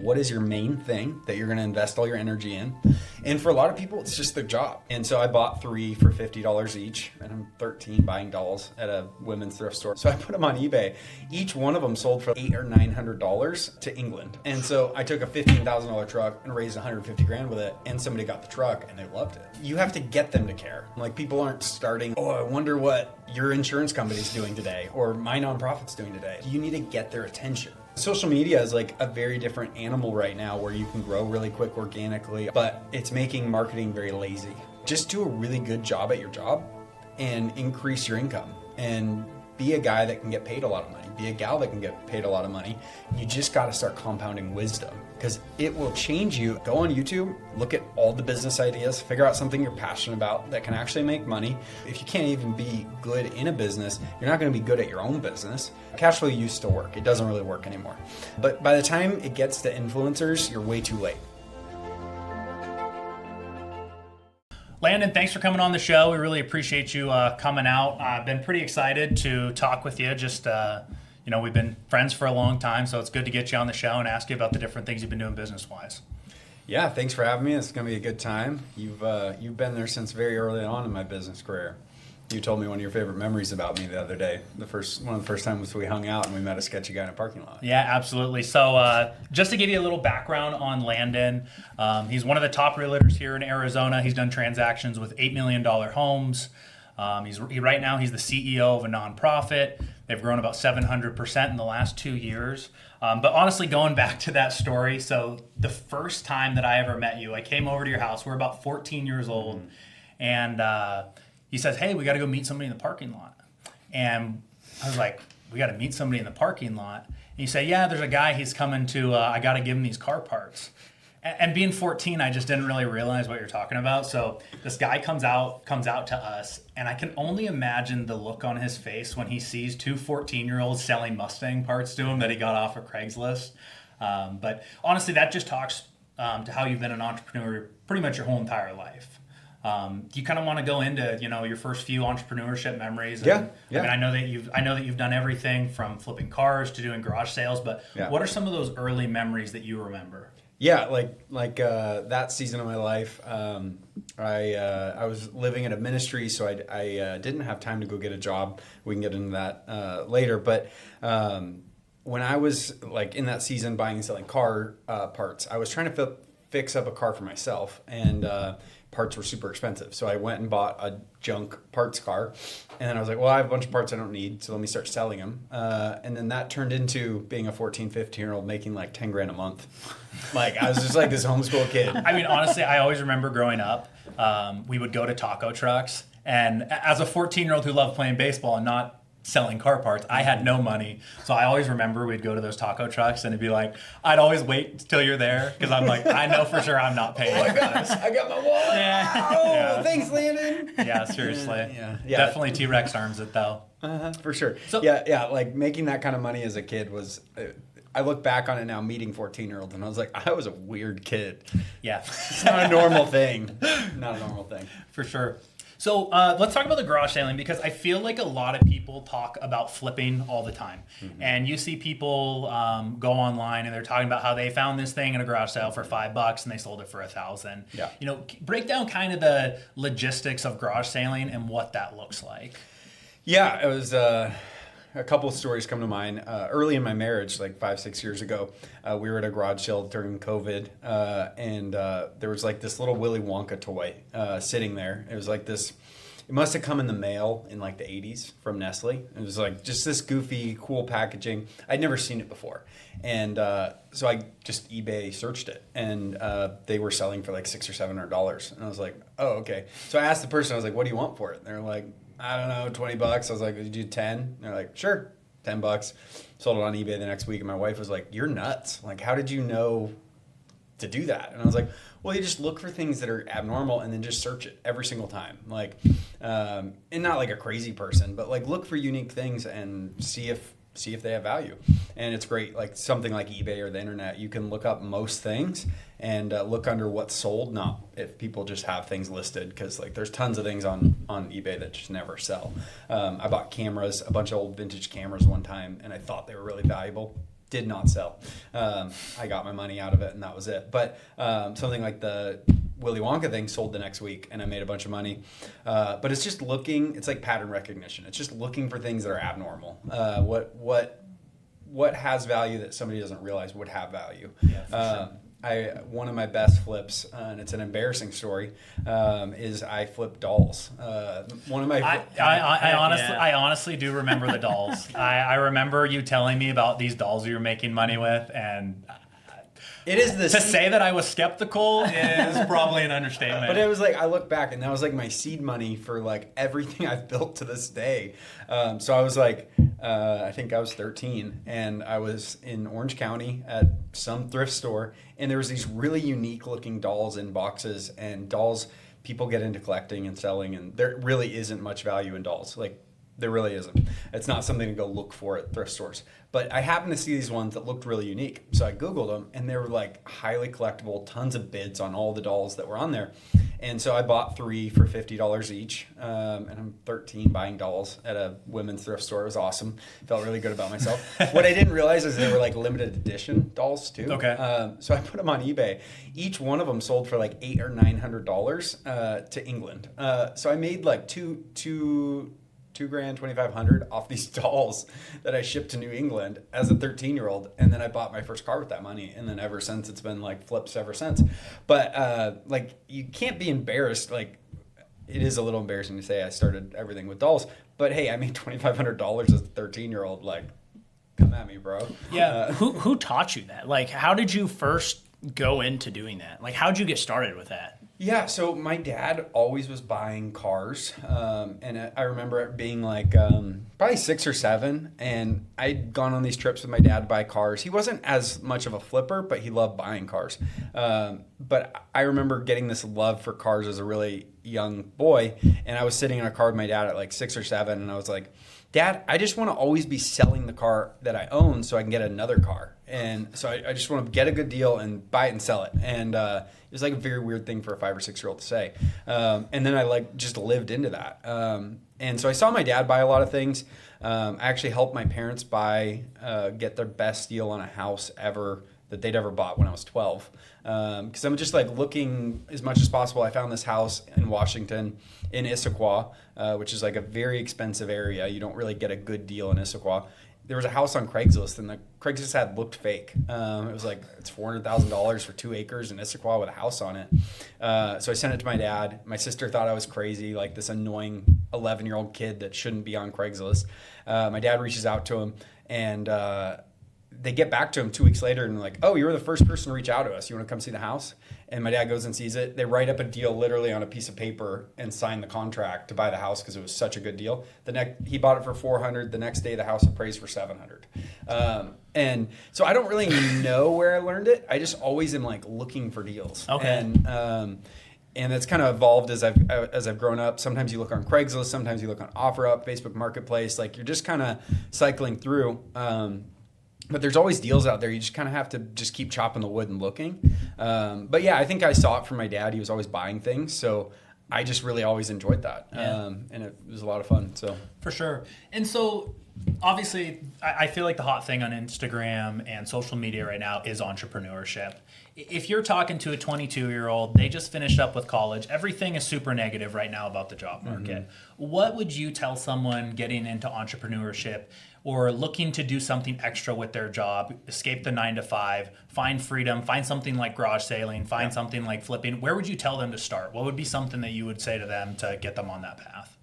What is your main thing that you're going to invest all your energy in? And for a lot of people, it's just their job. And so I bought 3 for $50 each, and I'm 13 buying dolls at a women's thrift store. So I put them on eBay. Each one of them sold for $800 or $900 to England. And so I took a $15,000 truck and raised 150 grand with it, and somebody got the truck and they loved it. You have to get them to care. Like, people aren't starting, oh, I wonder what your insurance company's doing today or my nonprofit's doing today. You need to get their attention. Social media is like a very different animal right now, where you can grow really quick organically, but it's making marketing very lazy. Just do a really good job at your job and increase your income, and be a guy that can get paid a lot of money. Be a gal that can get paid a lot of money. You just got to start compounding wisdom, because it will change you. Go on YouTube, look at all the business ideas, figure out something you're passionate about that can actually make money. If you can't even be good in a business, you're not going to be good at your own business. Cash flow used to work. It doesn't really work anymore. But by the time it gets to influencers, you're way too late. Landon, thanks for coming on the show. We really appreciate you coming out. I've been pretty excited to talk with you. Just, we've been friends for a long time, so it's good to get you on the show and ask you about the different things you've been doing business-wise. Yeah, thanks for having me. It's going to be a good time. You've been there since very early on in my business career. You told me one of your favorite memories about me the other day. One of the first times we hung out and we met a sketchy guy in a parking lot. Yeah, absolutely. So just to give you a little background on Landon, he's one of the top realtors here in Arizona. He's done transactions with $8 million homes. Right now he's the CEO of a nonprofit. They've grown about 700% in the last 2 years. But honestly, going back to that story, so the first time that I ever met you, I came over to your house. We're about 14 years old, and he says, hey, we got to go meet somebody in the parking lot. And I was like, we got to meet somebody in the parking lot? And you say, yeah, there's a guy, he's coming to, I got to give him these car parts. And being 14, I just didn't really realize what you're talking about. So this guy comes out to us, and I can only imagine the look on his face when he sees 2 14-year-olds selling Mustang parts to him that he got off of Craigslist. But honestly, that just talks to how you've been an entrepreneur pretty much your whole entire life. Do you kind of want to go into, your first few entrepreneurship memories? Yeah. I mean, I know that you've done everything from flipping cars to doing garage sales, but what are some of those early memories that you remember? Yeah, like that season of my life, I was living in a ministry, so I didn't have time to go get a job. We can get into that later, but when I was like in that season buying and selling car parts, I was trying to fix up a car for myself, and parts were super expensive. So I went and bought a junk parts car, and then I was like, well, I have a bunch of parts I don't need, so let me start selling them. And then that turned into being a 14, 15-year-old making like 10 grand a month. Like, I was just like this homeschool kid. I mean, honestly, I always remember growing up, we would go to taco trucks, and as a 14-year-old who loved playing baseball and not selling car parts, I had no money. So I always remember we'd go to those taco trucks, and it'd be like, I'd always wait till you're there, because I'm like, I know for sure I'm not paying. Oh my gosh, I got my wallet. Yeah. Oh, Yeah. Thanks, Landon. Yeah, seriously. Yeah. Definitely T-Rex arms it, though. For sure. So, yeah, like making that kind of money as a kid was, I look back on it now, meeting 14-year-olds, and I was like, I was a weird kid. Yeah. It's not a normal thing. Not a normal thing. For sure. So let's talk about the garage selling, because I feel like a lot of people talk about flipping all the time. Mm-hmm. And you see people go online and they're talking about how they found this thing in a garage sale for $5 and they sold it for $1,000. Yeah. Break down kind of the logistics of garage selling and what that looks like. Yeah, it was a couple of stories come to mind. Early in my marriage, like 5-6 years ago, we were at a garage sale during COVID, and there was like this little Willy Wonka toy sitting there. It was like this, it must have come in the mail in like the 80s from Nestle. It was like just this goofy, cool packaging. I'd never seen it before. And so I just eBay searched it, and they were selling for like $600 or $700. And I was like, oh, okay. So I asked the person, I was like, what do you want for it? And they're like, I don't know, $20. I was like, would you do 10? And they're like, sure, $10. Sold it on eBay the next week, and my wife was like, you're nuts. Like, how did you know to do that? And I was like, well, you just look for things that are abnormal and then just search it every single time. Like, and not like a crazy person, but like look for unique things and see if they have value. And it's great, like something like eBay or the internet, you can look up most things and look under what's sold, not if people just have things listed, because like there's tons of things on eBay that just never sell. I bought cameras, a bunch of old vintage cameras one time, and I thought they were really valuable. did not sell. I got my money out of it, and that was it. But something like the Willy Wonka thing sold the next week, and I made a bunch of money. But it's just it's like pattern recognition. It's just looking for things that are abnormal. What has value that somebody doesn't realize would have value. Yeah, for sure. One of my best flips, and it's an embarrassing story, is I flipped dolls. One of my I honestly do remember the dolls. I remember you telling me about these dolls you were making money with, and it is this to say that I was skeptical is probably an understatement. But it was like, I look back and that was like my seed money for like everything I've built to this day. So I was like, I think I was 13, and I was in Orange County at some thrift store, and there was these really unique looking dolls in boxes, and dolls people get into collecting and selling, and there really isn't much value in dolls. Like, there really isn't. It's not something to go look for at thrift stores. But I happened to see these ones that looked really unique. So I Googled them, and they were like highly collectible, tons of bids on all the dolls that were on there. And so I bought 3 for $50 each. And I'm 13 buying dolls at a women's thrift store. It was awesome. Felt really good about myself. What I didn't realize is they were like limited edition dolls too. Okay. So I put them on eBay. Each one of them sold for like $800 or $900 to England. So I made like $2,000, $2,500 off these dolls that I shipped to New England as a 13-year-old, and then I bought my first car with that money, and then ever since it's been like flips ever since. But like, you can't be embarrassed. Like, it is a little embarrassing to say I started everything with dolls, but hey, I made $2,500 as a 13-year-old. Like, come at me, bro. Yeah. Who taught you that? Like, how did you first go into doing that? Like, how'd you get started with that? Yeah, so my dad always was buying cars, and I remember it being like probably 6 or 7, and I'd gone on these trips with my dad to buy cars. He wasn't as much of a flipper, but he loved buying cars. But I remember getting this love for cars as a really young boy, and I was sitting in a car with my dad at like 6 or 7, and I was like, Dad, I just want to always be selling the car that I own so I can get another car. And so I just want to get a good deal and buy it and sell it. And it was like a very weird thing for a 5 or 6-year-old to say. And then I like just lived into that. And so I saw my dad buy a lot of things. I actually helped my parents get their best deal on a house ever that they'd ever bought when I was 12. Because I'm just like looking as much as possible. I found this house in Washington in Issaquah, which is like a very expensive area. You don't really get a good deal in Issaquah. There was a house on Craigslist, and the Craigslist ad looked fake. It was like, it's $400,000 for 2 acres in Issaquah with a house on it. So I sent it to my dad. My sister thought I was crazy, like this annoying 11-year-old kid that shouldn't be on Craigslist. My dad reaches out to him, and they get back to him 2 weeks later and like, oh, you were the first person to reach out to us. You want to come see the house? And my dad goes and sees it. They write up a deal literally on a piece of paper and sign the contract to buy the house because it was such a good deal. He bought it for $400. The next day, the house appraised for $700. And so I don't really know where I learned it. I just always am like looking for deals. Okay. And it's kind of evolved as I've grown up. Sometimes you look on Craigslist. Sometimes you look on OfferUp, Facebook Marketplace. Like, you're just kind of cycling through. But there's always deals out there. You just kind of have to just keep chopping the wood and looking. But yeah, I think I saw it from my dad. He was always buying things. So I just really always enjoyed that. Yeah. And it was a lot of fun. So For sure. And so obviously, I feel like the hot thing on Instagram and social media right now is entrepreneurship. If you're talking to a 22-year-old, they just finished up with college, everything is super negative right now about the job market. Mm-hmm. What would you tell someone getting into entrepreneurship or looking to do something extra with their job, escape the 9 to 5, find freedom, find something like garage sailing, find something like flipping? Where would you tell them to start? What would be something that you would say to them to get them on that path?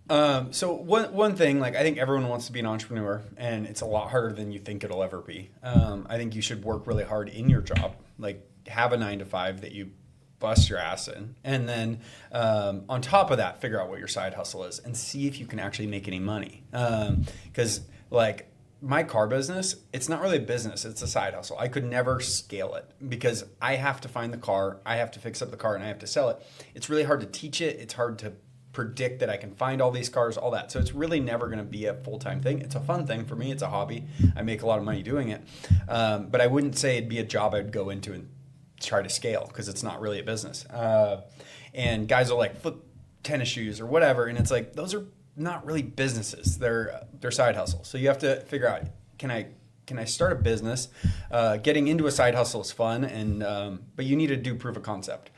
So one thing, like, I think everyone wants to be an entrepreneur, and it's a lot harder than you think it'll ever be. I think you should work really hard in your job, like have a 9 to 5 that you bust your ass in, and then on top of that, figure out what your side hustle is and see if you can actually make any money. Because like my car business, it's not really a business, it's a side hustle. I could never scale it because I have to find the car, I have to fix up the car, and I have to sell it. It's really hard to teach it. It's hard to predict that I can find all these cars, all that. So it's really never going to be a full-time thing. It's a fun thing for me. It's a hobby. I make a lot of money doing it. But I wouldn't say it'd be a job I'd go into and try to scale because it's not really a business. And guys will like flip tennis shoes or whatever. And it's like, those are not really businesses. They're side hustles. So you have to figure out, can I can I start a business? Getting into a side hustle is fun, but you need to do proof of concept.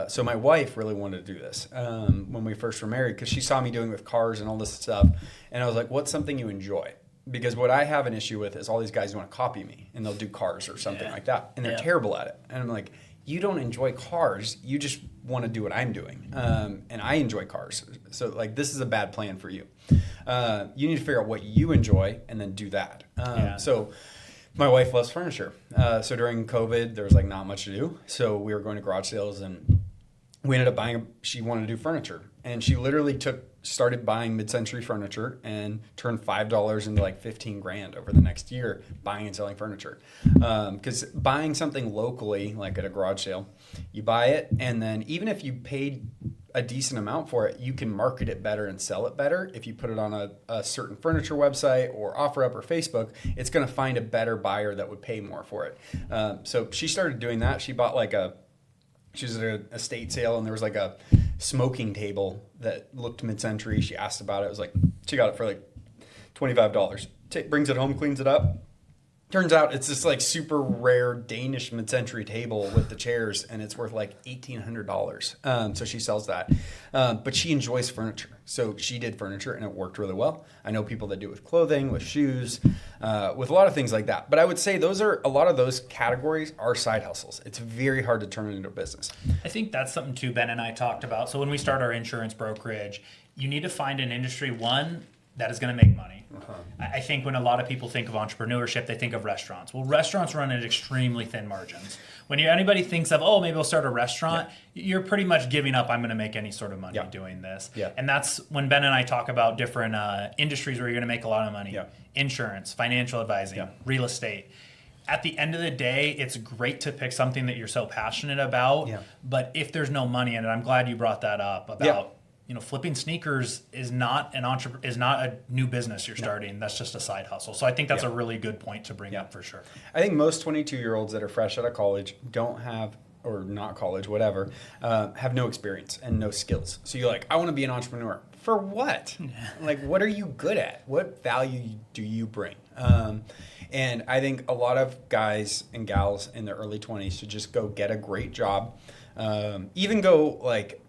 So my wife really wanted to do this when we first were married, because she saw me doing it with cars and all this stuff. And I was like, what's something you enjoy? Because what I have an issue with is all these guys want to copy me, and they'll do cars or something like that. And they're terrible at it. And I'm like, you don't enjoy cars. You just want to do what I'm doing. And I enjoy cars. So like, this is a bad plan for you. You need to figure out what you enjoy and then do that. So my wife loves furniture. So during COVID, there was like not much to do. So we were going to garage sales, and we ended up she wanted to do furniture. And she literally started buying mid-century furniture and turned $5 into like 15 grand over the next year buying and selling furniture. Because buying something locally, like at a garage sale, you buy it, and then even if you paid a decent amount for it, you can market it better and sell it better. If you put it on a certain furniture website or OfferUp or Facebook, it's going to find a better buyer that would pay more for it. So she started doing that. She bought she was at an estate sale, and there was like a smoking table that looked mid-century. She asked about it. She got it for like $25. Brings it home, cleans it up. Turns out it's this like super rare Danish mid-century table with the chairs, and it's worth like $1,800. So she sells that. But she enjoys furniture. So she did furniture, and it worked really well. I know people that do it with clothing, with shoes, with a lot of things like that. But I would say a lot of those categories are side hustles. It's very hard to turn it into a business. I think that's something too Ben and I talked about. So when we start our insurance brokerage, you need to find an industry, one, that is going to make money. I think when a lot of people think of entrepreneurship, they think of restaurants. Well, restaurants run at extremely thin margins. When anybody thinks of, maybe I'll start a restaurant, you're pretty much giving up, I'm going to make any sort of money doing this. And that's when Ben and I talk about different industries where you're going to make a lot of money. Insurance, financial advising, real estate. At the end of the day, it's great to pick something that you're so passionate about. But if there's no money in it, I'm glad you brought that up about flipping sneakers is not a new business you're starting. That's just a side hustle. So I think that's a really good point to bring up for sure. I think most 22-year-olds that are fresh out of college don't have, or not college, whatever, have no experience and no skills. So you're like, I want to be an entrepreneur. For what? Like, what are you good at? What value do you bring? And I think a lot of guys and gals in their early 20s should just go get a great job. Even go like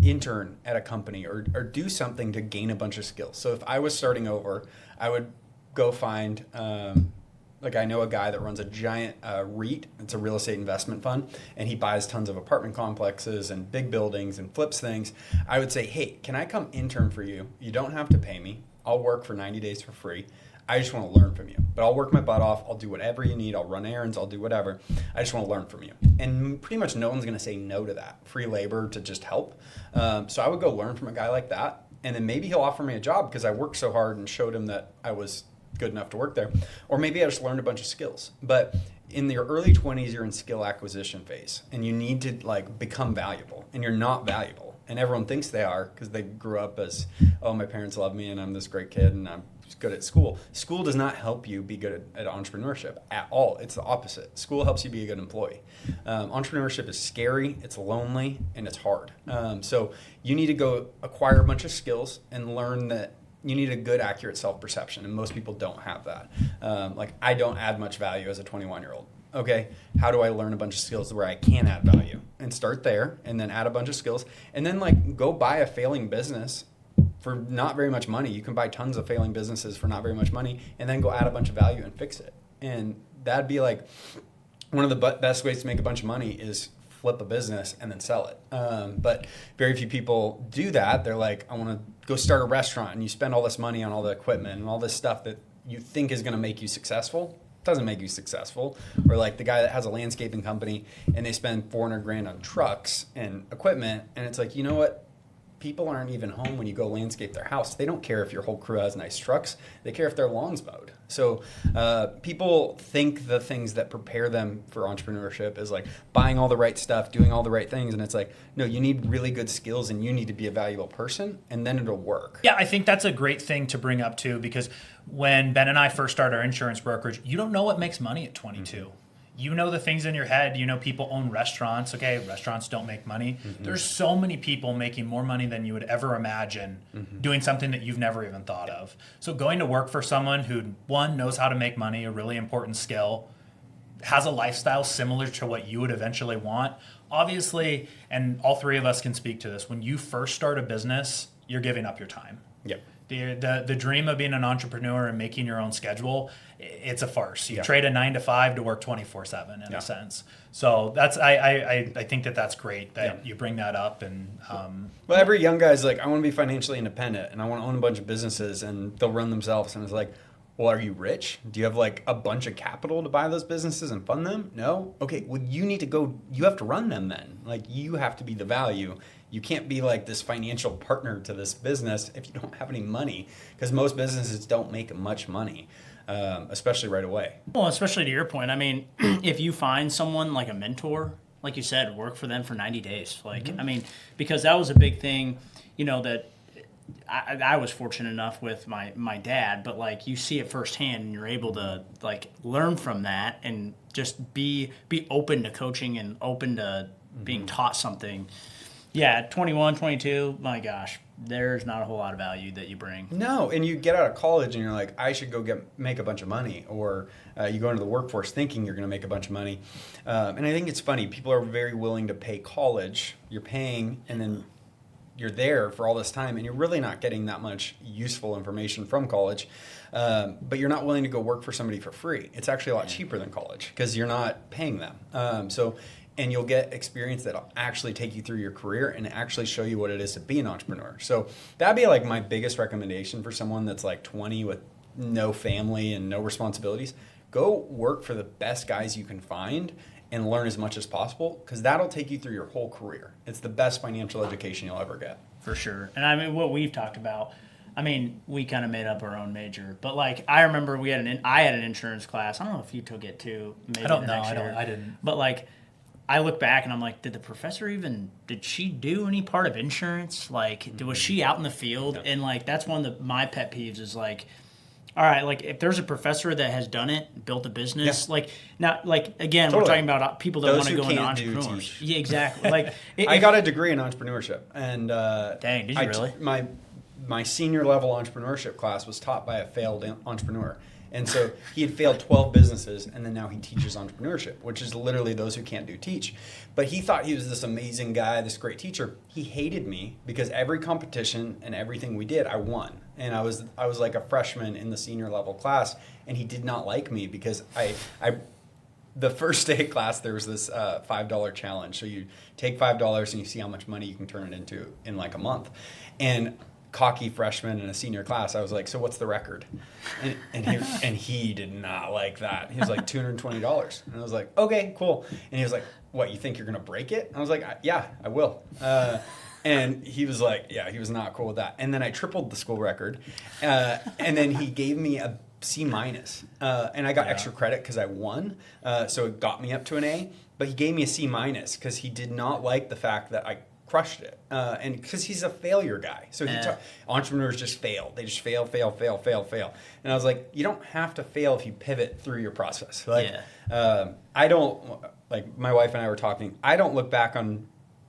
intern at a company or do something to gain a bunch of skills. So if I was starting over, I would go find, I know a guy that runs a giant REIT. It's a real estate investment fund, and he buys tons of apartment complexes and big buildings and flips things. I would say, hey, can I come intern for you? You don't have to pay me. I'll work for 90 days for free. I just want to learn from you. But I'll work my butt off. I'll do whatever you need. I'll run errands. I'll do whatever. I just want to learn from you. And pretty much no one's going to say no to that. Free labor to just help. So I would go learn from a guy like that. And then maybe he'll offer me a job because I worked so hard and showed him that I was good enough to work there. Or maybe I just learned a bunch of skills. But in your early 20s, you're in skill acquisition phase. And you need to become valuable. And you're not valuable. And everyone thinks they are because they grew up as, my parents love me and I'm this great kid and I'm good at school. School does not help you be good at entrepreneurship at all. It's the opposite. School helps you be a good employee. Entrepreneurship is scary, it's lonely, and it's hard. So you need to go acquire a bunch of skills and learn that you need a good, accurate self-perception, and most people don't have that. I don't add much value as a 21-year-old. Okay, how do I learn a bunch of skills where I can add value? And start there, and then add a bunch of skills, and then go buy a failing business for not very much money. You can buy tons of failing businesses for not very much money, and then go add a bunch of value and fix it. And that'd be one of the best ways to make a bunch of money is flip a business and then sell it. But very few people do that. They're like, I want to go start a restaurant, and you spend all this money on all the equipment and all this stuff that you think is going to make you successful. Doesn't make you successful. Or the guy that has a landscaping company and they spend $400,000 on trucks and equipment, and it's like, you know what? People aren't even home when you go landscape their house. They don't care if your whole crew has nice trucks. They care if their lawn's mowed. So people think the things that prepare them for entrepreneurship is buying all the right stuff, doing all the right things. And it's no, you need really good skills and you need to be a valuable person, and then it'll work. Yeah, I think that's a great thing to bring up too, because when Ben and I first started our insurance brokerage, you don't know what makes money at 22. You know the things in your head. You know people own restaurants. Okay, restaurants don't make money. There's so many people making more money than you would ever imagine doing something that you've never even thought of. So going to work for someone who, one, knows how to make money, a really important skill, has a lifestyle similar to what you would eventually want. Obviously, and all three of us can speak to this, when you first start a business, you're giving up your time. Yep. The dream of being an entrepreneur and making your own schedule, it's a farce. You trade a 9 to 5 to work 24/7 in a sense. So that's I think that's great that you bring that up. And well, every young guy's like, I want to be financially independent and I want to own a bunch of businesses and they'll run themselves. And it's like, well, are you rich? Do you have like a bunch of capital to buy those businesses and fund them? No? Okay, well, you have to run them then. Like, you have to be the value. You can't be like this financial partner to this business if you don't have any money, because most businesses don't make much money, especially right away. Well, especially to your point. I mean, if you find someone like a mentor, like you said, work for them for 90 days. Like, I mean, because that was a big thing, that I was fortunate enough with my dad, but like you see it firsthand and you're able to like learn from that and just be open to coaching and open to being taught something. Yeah, 21, 22, my gosh, there's not a whole lot of value that you bring. No, and you get out of college and you're like, I should go make a bunch of money, or you go into the workforce thinking you're going to make a bunch of money. And I think it's funny, people are very willing to pay college. You're paying, and then you're there for all this time, and you're really not getting that much useful information from college. But you're not willing to go work for somebody for free. It's actually a lot cheaper than college because you're not paying them. And you'll get experience that'll actually take you through your career and actually show you what it is to be an entrepreneur. So that'd be like my biggest recommendation for someone that's like 20 with no family and no responsibilities. Go work for the best guys you can find and learn as much as possible, because that'll take you through your whole career. It's the best financial education you'll ever get. For sure. And I mean, what we've talked about, I mean, we kind of made up our own major, but like I remember I had an insurance class. I don't know if you took it too. Maybe I don't know. I didn't. But like, I look back and I'm like, did the professor did she do any part of insurance? Like, was she out in the field? Yep. And like, that's one of my pet peeves is like, all right, like if there's a professor that has done it, built a business, like now, like again, Totally. We're talking about people that want to go into can't do entrepreneurs. teach. Yeah, exactly. Like I got a degree in entrepreneurship, and dang, did you really? My senior level entrepreneurship class was taught by a failed entrepreneur. And so he had failed 12 businesses, and then now he teaches entrepreneurship, which is literally those who can't do teach. But he thought he was this amazing guy, this great teacher. He hated me because every competition and everything we did, I won. And I was like a freshman in the senior level class, and he did not like me because the first day of class, there was this $5 challenge. So you take $5 and you see how much money you can turn it into in like a month. And cocky freshman in a senior class, I was like, so what's the record? And he did not like that. He was like, $220. And I was like, okay, cool. And he was like, what, you think you're going to break it? And I was like, yeah, I will. And he was like, yeah, he was not cool with that. And then I tripled the school record. And then he gave me a C-. And I got extra credit because I won. So it got me up to an A. But he gave me a C- because he did not like the fact that I crushed it, and because he's a failure guy. So entrepreneurs just fail. They just fail. And I was like, you don't have to fail if you pivot through your process. Like, I don't, like my wife and I were talking, I don't look back on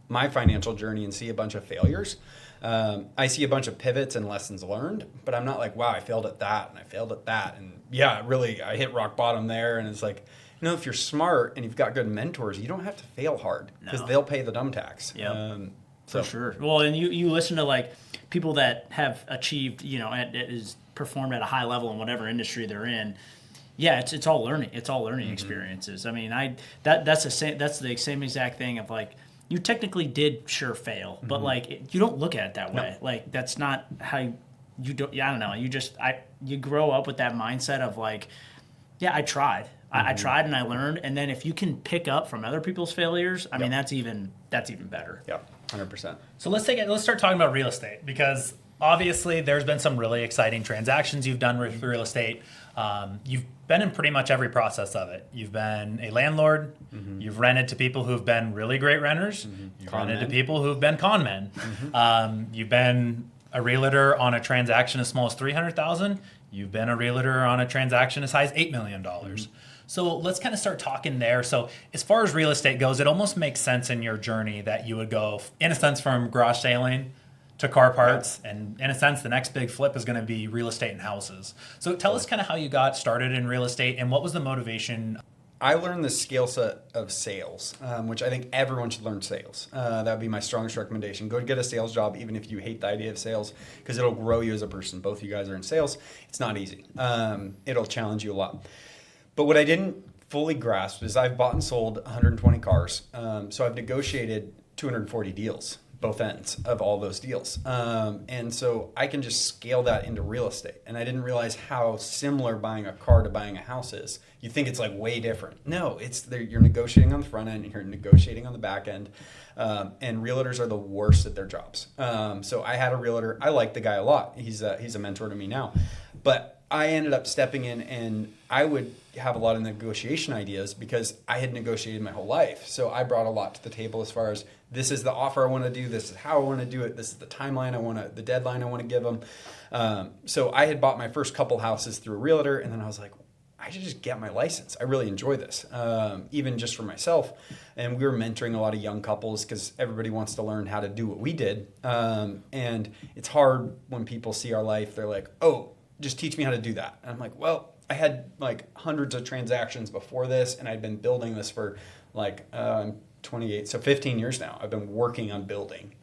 my financial journey and see a bunch of failures. I see a bunch of pivots and lessons learned, but I'm not like, wow, I failed at that and I failed at that. And yeah, really, I hit rock bottom there. And it's like, if you're smart and you've got good mentors, you don't have to fail hard because they'll pay the dumb tax. Yeah, for sure. Well, and you listen to like people that have achieved, is performed at a high level in whatever industry they're in. Yeah, it's all learning. It's all learning experiences. I mean, that's the same exact thing of like, you technically did fail, but like you don't look at it that way. No. Like that's not how you do. Yeah, I don't know. You grow up with that mindset of like, yeah, I tried. I tried and I learned, and then if you can pick up from other people's failures, I mean that's even better. Yeah, 100%. So let's start talking about real estate, because obviously there's been some really exciting transactions you've done with real estate. You've been in pretty much every process of it. You've been a landlord. You've rented to people who've been really great renters. You've rented to people who've been con men. You've been a realtor on a transaction as small as $300,000. You've been a realtor on a transaction as high as $8 million. So let's kind of start talking there. So as far as real estate goes, it almost makes sense in your journey that you would go, in a sense, from garage sailing to car parts. Yeah. And in a sense, the next big flip is going to be real estate and houses. So tell us kind of how you got started in real estate and what was the motivation? I learned the skill set of sales, which I think everyone should learn sales. That would be my strongest recommendation. Go get a sales job, even if you hate the idea of sales, because it'll grow you as a person. Both of you guys are in sales. It's not easy. It'll challenge you a lot. But what I didn't fully grasp is I've bought and sold 120 cars. So I've negotiated 240 deals, both ends of all those deals. And so I can just scale that into real estate. And I didn't realize how similar buying a car to buying a house is. You think it's like way different. No, you're negotiating on the front end, and you're negotiating on the back end. And realtors are the worst at their jobs. So I had a realtor. I like the guy a lot. He's a mentor to me now. But I ended up stepping in, and I would have a lot of negotiation ideas because I had negotiated my whole life. So I brought a lot to the table as far as this is the offer I want to do, this is how I want to do it, this is the timeline the deadline I want to give them. So I had bought my first couple houses through a realtor, and then I was like, I should just get my license. I really enjoy this, even just for myself. And we were mentoring a lot of young couples because everybody wants to learn how to do what we did. And it's hard when people see our life. They're like, oh, just teach me how to do that. And I'm like, well, I had like hundreds of transactions before this, and I'd been building this for like 28, so 15 years now. I've been working on building.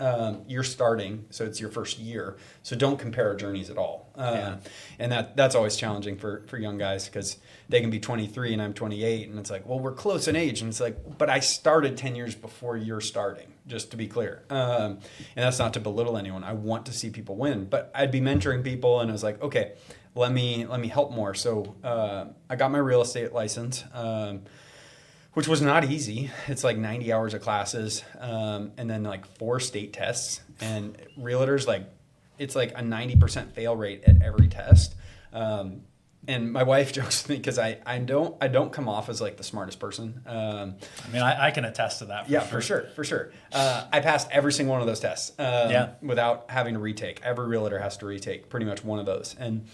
You're starting, so it's your first year. So don't compare our journeys at all. And that's always challenging for young guys because they can be 23 and I'm 28, and it's like, well, we're close in age. And it's like, but I started 10 years before you're starting, just to be clear. And that's not to belittle anyone. I want to see people win, but I'd be mentoring people, and I was like, okay, let me help more. So I got my real estate license. Which was not easy. It's like 90 hours of classes, and then like 4 state tests. And realtors, it's like a 90% fail rate at every test. And my wife jokes with me because I don't come off as like the smartest person. I mean, I can attest to that. For sure. I passed every single one of those tests without having to retake. Every realtor has to retake pretty much one of those. And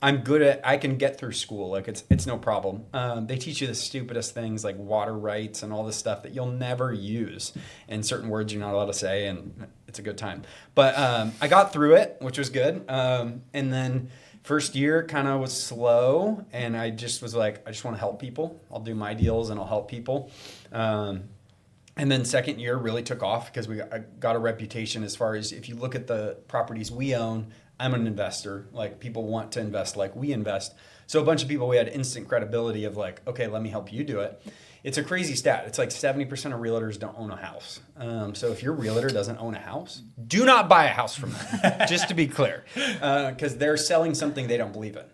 I'm good at, I can get through school. Like it's no problem. They teach you the stupidest things like water rights and all this stuff that you'll never use. And certain words you're not allowed to say, and it's a good time. But I got through it, which was good. And then first year kind of was slow, and I just was like, I just want to help people. I'll do my deals and I'll help people. And then second year really took off because I got a reputation as far as if you look at the properties we own, I'm an investor. Like people want to invest like we invest. So a bunch of people, we had instant credibility of like, okay, let me help you do it. It's a crazy stat. It's like 70% of realtors don't own a house. So if your realtor doesn't own a house, do not buy a house from them, just to be clear, because they're selling something they don't believe in.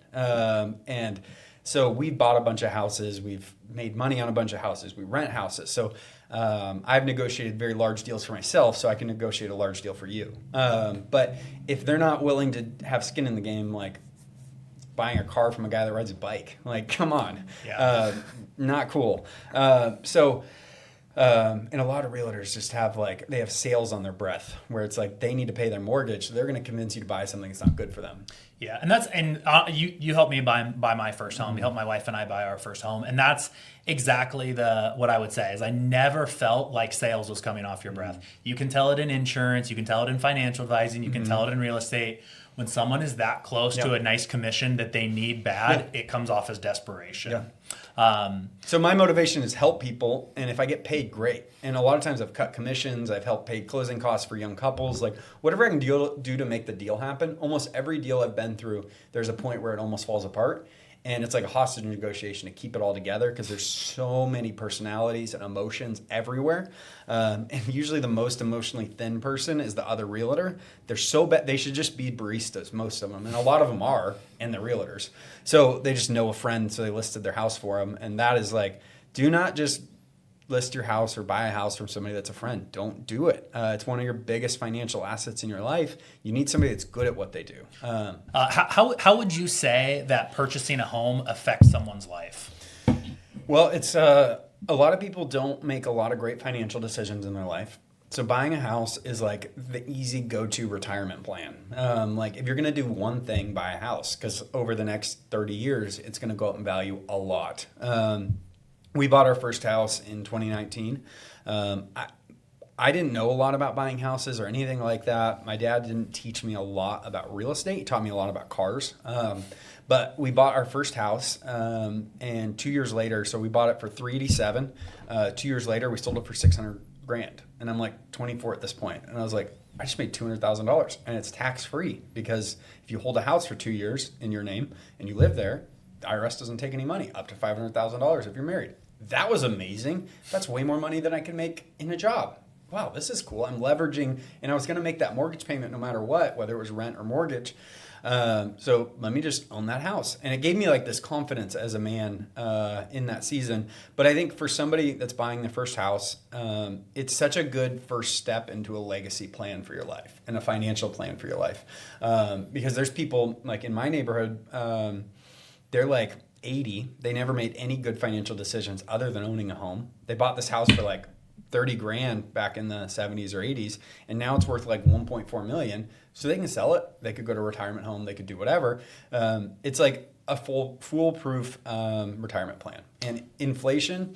And so we bought a bunch of houses. We've made money on a bunch of houses. We rent houses. So I've negotiated very large deals for myself, so I can negotiate a large deal for you. But if they're not willing to have skin in the game, like buying a car from a guy that rides a bike, like, come on. Not cool. And a lot of realtors just have they have sales on their breath where it's like they need to pay their mortgage. So they're going to convince you to buy something that's not good for them. Yeah. And you helped me buy my first home. You helped my wife and I buy our first home. And that's exactly what I would say is I never felt like sales was coming off your breath. You can tell it in insurance. You can tell it in financial advising. You can tell it in real estate. When someone is that close to a nice commission that they need bad, it comes off as desperation. So my motivation is help people, and if I get paid, great. And a lot of times I've cut commissions, I've helped pay closing costs for young couples, like whatever I can do to make the deal happen. Almost every deal I've been through, there's a point where it almost falls apart. And it's like a hostage negotiation to keep it all together because there's so many personalities and emotions everywhere. And usually the most emotionally thin person is the other realtor. They're so bad. They should just be baristas, most of them. And a lot of them are, and they're realtors. So they just know a friend, so they listed their house for them. And that is like, do not just list your house or buy a house from somebody that's a friend. Don't do it. It's one of your biggest financial assets in your life. You need somebody that's good at what they do. How would you say that purchasing a home affects someone's life? Well, it's a lot of people don't make a lot of great financial decisions in their life. So buying a house is like the easy go-to retirement plan. Like if you're going to do one thing, buy a house, because over the next 30 years, it's going to go up in value a lot. We bought our first house in 2019. I didn't know a lot about buying houses or anything like that. My dad didn't teach me a lot about real estate. He taught me a lot about cars. But we bought our first house, and 2 years later, so we bought it for $387. 2 years later, we sold it for $600,000, and I'm like 24 at this point, and I was like, I just made $200,000, and it's tax free because if you hold a house for 2 years in your name and you live there, the IRS doesn't take any money up to $500,000 if you're married. That was amazing. That's way more money than I can make in a job. Wow, this is cool. I'm leveraging, and I was going to make that mortgage payment no matter what, whether it was rent or mortgage. So let me just own that house. And it gave me like this confidence as a man in that season. But I think for somebody that's buying the first house, it's such a good first step into a legacy plan for your life and a financial plan for your life. Because there's people like in my neighborhood, they're like 80. They never made any good financial decisions other than owning a home. They bought this house for like $30,000 back in the 70s or 80s, and now it's worth like 1.4 million. So they can sell it. They could go to a retirement home. They could do whatever. It's like a foolproof retirement plan. And inflation,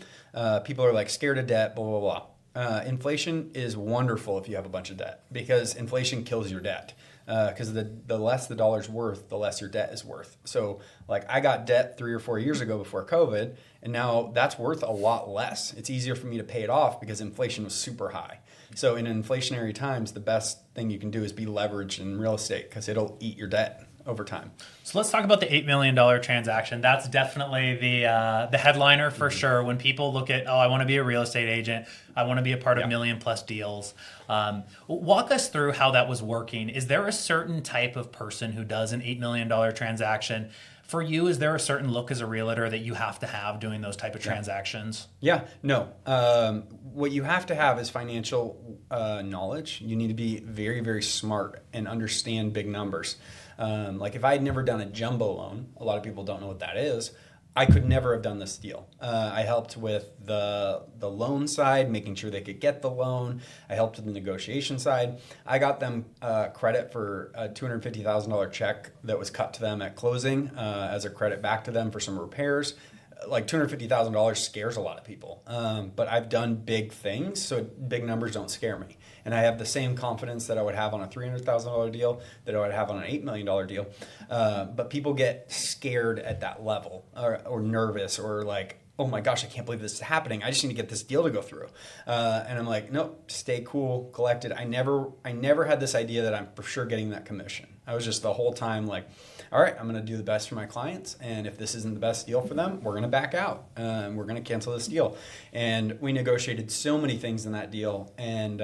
people are like scared of debt, blah, blah, blah. Inflation is wonderful if you have a bunch of debt because inflation kills your debt. Because the less the dollar's worth, the less your debt is worth. So like I got debt 3 or 4 years ago before COVID, and now that's worth a lot less. It's easier for me to pay it off because inflation was super high. So in inflationary times, the best thing you can do is be leveraged in real estate because it'll eat your debt over time. So let's talk about the $8 million transaction. That's definitely the headliner for sure. When people look at, I want to be a real estate agent, I want to be a part of million plus deals. Walk us through how that was working. Is there a certain type of person who does an $8 million transaction? For you, is there a certain look as a realtor that you have to have doing those type of transactions? Yeah, no. What you have to have is financial knowledge. You need to be very, very smart and understand big numbers. Like if I had never done a jumbo loan, a lot of people don't know what that is, I could never have done this deal. I helped with the loan side, making sure they could get the loan. I helped with the negotiation side. I got them credit for a $250,000 check that was cut to them at closing as a credit back to them for some repairs. Like $250,000 scares a lot of people, but I've done big things, so big numbers don't scare me. And I have the same confidence that I would have on a $300,000 deal that I would have on an $8 million deal. But people get scared at that level or nervous or like, oh my gosh, I can't believe this is happening. I just need to get this deal to go through. And I'm like, nope, stay cool, collected. I never had this idea that I'm for sure getting that commission. I was just the whole time like, all right, I'm going to do the best for my clients. And if this isn't the best deal for them, we're going to back out. We're going to cancel this deal. And we negotiated so many things in that deal and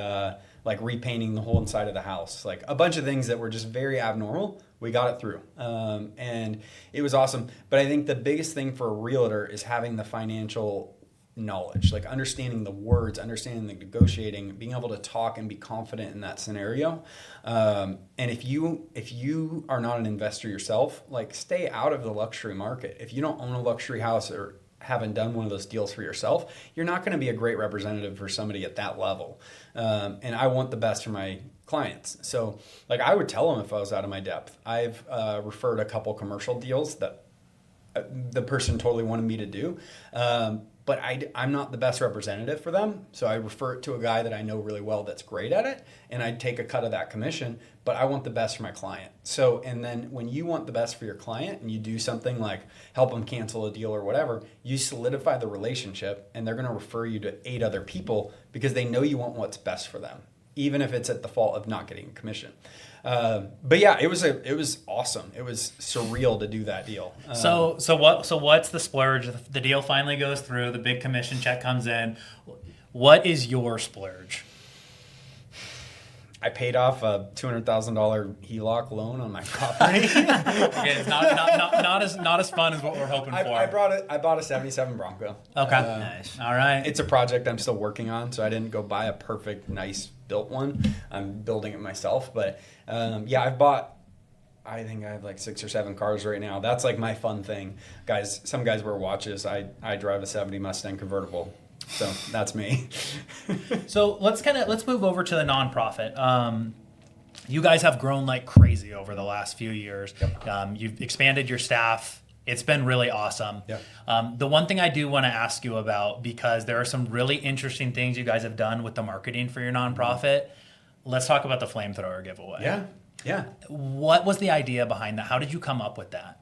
like repainting the whole inside of the house, like a bunch of things that were just very abnormal. We got it through. And it was awesome. But I think the biggest thing for a realtor is having the financial knowledge, like understanding the words, understanding the negotiating, being able to talk and be confident in that scenario. And if you are not an investor yourself, like stay out of the luxury market. If you don't own a luxury house or haven't done one of those deals for yourself, you're not going to be a great representative for somebody at that level. And I want the best for my clients. So like I would tell them if I was out of my depth. I've referred a couple commercial deals that the person totally wanted me to do. But I'm not the best representative for them. So I refer it to a guy that I know really well that's great at it. And I take a cut of that commission, but I want the best for my client. So, and then when you want the best for your client and you do something like help them cancel a deal or whatever, you solidify the relationship and they're going to refer you to 8 other people because they know you want what's best for them, even if it's at the fault of not getting a commission. But yeah, it was awesome. It was surreal to do that deal. So what's the splurge? The deal finally goes through. The big commission check comes in. What is your splurge? I paid off a $200,000 HELOC loan on my property. Okay, it's not as fun as what we're hoping for. I bought a 77 Bronco. Okay, nice. All right. It's a project I'm still working on, so I didn't go buy a perfect, nice built one. I'm building it myself, but I think I have like 6 or 7 cars right now. That's like my fun thing. Guys, some guys wear watches. I drive a 70 Mustang convertible. So that's me. So let's move over to the nonprofit. You guys have grown like crazy over the last few years. Yep. You've expanded your staff. It's been really awesome. Yeah. The one thing I do want to ask you about, because there are some really interesting things you guys have done with the marketing for your nonprofit. Let's talk about the Flamethrower giveaway. Yeah. What was the idea behind that? How did you come up with that?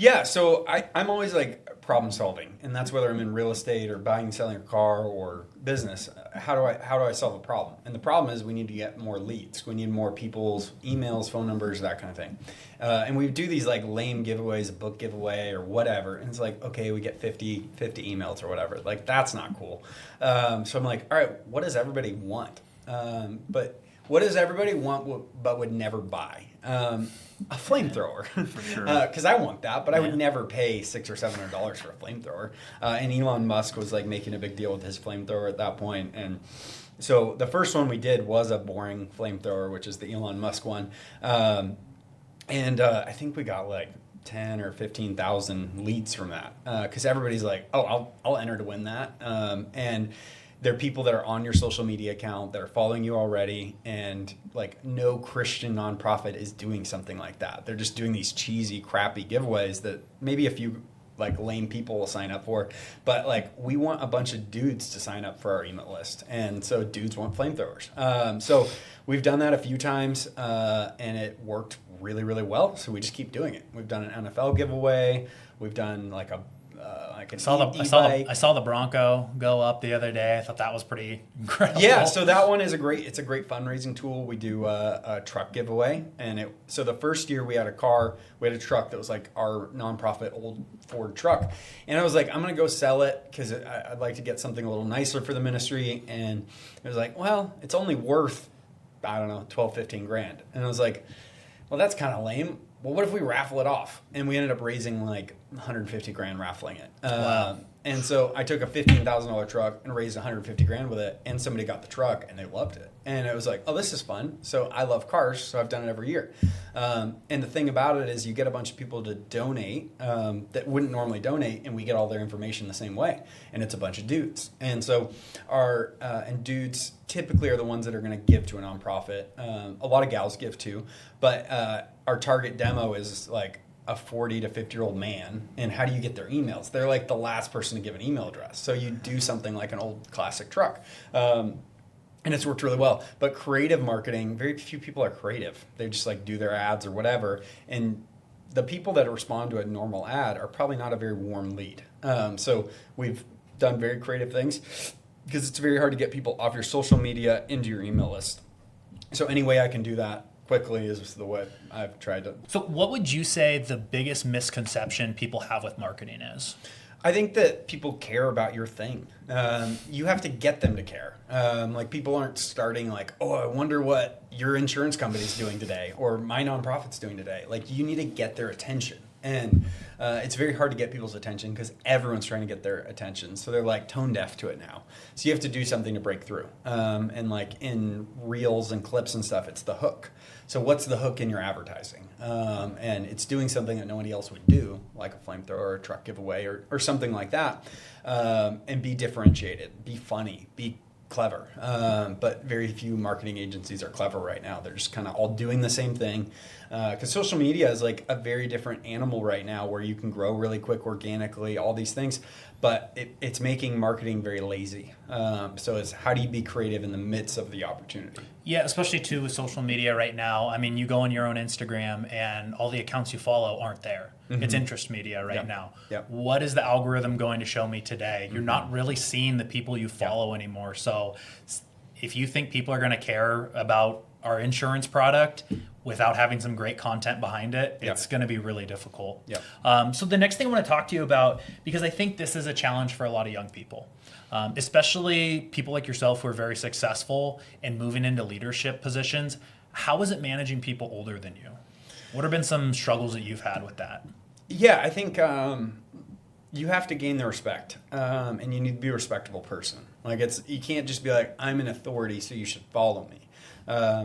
Yeah, so I'm always like problem solving, and that's whether I'm in real estate or buying and selling a car or business. How do I solve a problem? And the problem is we need to get more leads. We need more people's emails, phone numbers, that kind of thing. And we do these like lame giveaways, a book giveaway or whatever. And it's like, okay, we get 50 emails or whatever. Like that's not cool. So I'm like, all right, what does everybody want? But what does everybody want but would never buy? A flamethrower, For sure. Because I want that, but I would never pay $600 or $700 for a flamethrower. And Elon Musk was like making a big deal with his flamethrower at that point. And so the first one we did was a boring flamethrower, which is the Elon Musk one. And I think we got like 10 or 15,000 leads from that, because everybody's like, oh, I'll enter to win that. And they're people that are on your social media account that are following you already, and like no Christian nonprofit is doing something like that. They're just doing these cheesy, crappy giveaways that maybe a few like lame people will sign up for, but like we want a bunch of dudes to sign up for our email list, and so dudes want flamethrowers. So we've done that a few times, and it worked really, really well. So we just keep doing it. We've done an NFL giveaway. We've done like a I saw the Bronco go up the other day. I thought that was pretty incredible. Yeah, so that one is a great fundraising tool. We do a truck giveaway, and so the first year we had a truck that was like our nonprofit old Ford truck, and I was like, I'm gonna go sell it because I'd like to get something a little nicer for the ministry, and it was like, well, it's only worth, I don't know, 12, 15 grand, and I was like, well, that's kind of lame. Well, what if we raffle it off? And we ended up raising like 150 grand raffling it. Wow. And so I took a $15,000 truck and raised 150 grand with it, and somebody got the truck and they loved it. And it was like, oh, this is fun. So I love cars, so I've done it every year. And the thing about it is you get a bunch of people to donate that wouldn't normally donate, and we get all their information the same way. And it's a bunch of dudes. And so and dudes typically are the ones that are going to give to a nonprofit. A lot of gals give too, but our target demo is like a 40 to 50-year-old man, and how do you get their emails? They're like the last person to give an email address. So you do something like an old classic truck. And it's worked really well. But creative marketing, very few people are creative. They just like do their ads or whatever. And the people that respond to a normal ad are probably not a very warm lead. So we've done very creative things because it's very hard to get people off your social media into your email list. So any way I can do that quickly is the way I've tried to. So what would you say the biggest misconception people have with marketing is? I think that people care about your thing. You have to get them to care. Like people aren't starting like, oh, I wonder what your insurance company's doing today or my nonprofit's doing today. Like you need to get their attention. And it's very hard to get people's attention because everyone's trying to get their attention. So they're like tone deaf to it now. So you have to do something to break through. And like in reels and clips and stuff, it's the hook. So what's the hook in your advertising? And it's doing something that nobody else would do, like a flamethrower or a truck giveaway or something like that. And be differentiated, be funny, be clever. But very few marketing agencies are clever right now. They're just kind of all doing the same thing. Because social media is like a very different animal right now where you can grow really quick organically, all these things. But it's making marketing very lazy. So it's how do you be creative in the midst of the opportunity? Yeah, especially too with social media right now. I mean, you go on your own Instagram and all the accounts you follow aren't there. Mm-hmm. It's interest media right now. Yep. What is the algorithm going to show me today? You're not really seeing the people you follow anymore. So if you think people are going to care about our insurance product without having some great content behind it, it's going to be really difficult. Yep. So the next thing I want to talk to you about, because I think this is a challenge for a lot of young people, especially people like yourself who are very successful and moving into leadership positions. How is it managing people older than you? What have been some struggles that you've had with that? Yeah, I think you have to gain their respect, and you need to be a respectable person. Like you can't just be like, I'm an authority, so you should follow me.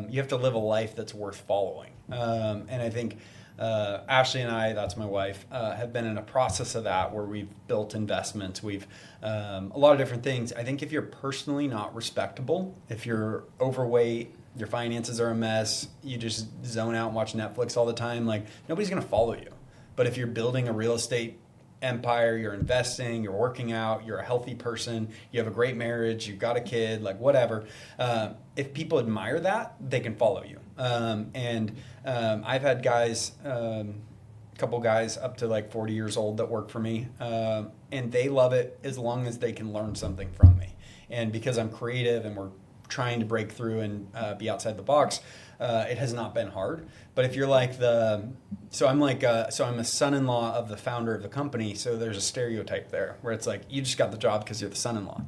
You have to live a life that's worth following. And I think Ashley and I, that's my wife, have been in a process of that where we've built investments. We've a lot of different things. I think if you're personally not respectable, if you're overweight, your finances are a mess, you just zone out and watch Netflix all the time, like nobody's going to follow you. But if you're building a real estate empire, you're investing, you're working out, you're a healthy person, you have a great marriage, you've got a kid, like whatever. If people admire that, they can follow you. I've had guys, a couple guys up to like 40 years old that work for me, and they love it as long as they can learn something from me. And because I'm creative and we're trying to break through and be outside the box, it has not been hard. But if you're like I'm a son-in-law of the founder of the company, so there's a stereotype there where it's like you just got the job because you're the son-in-law.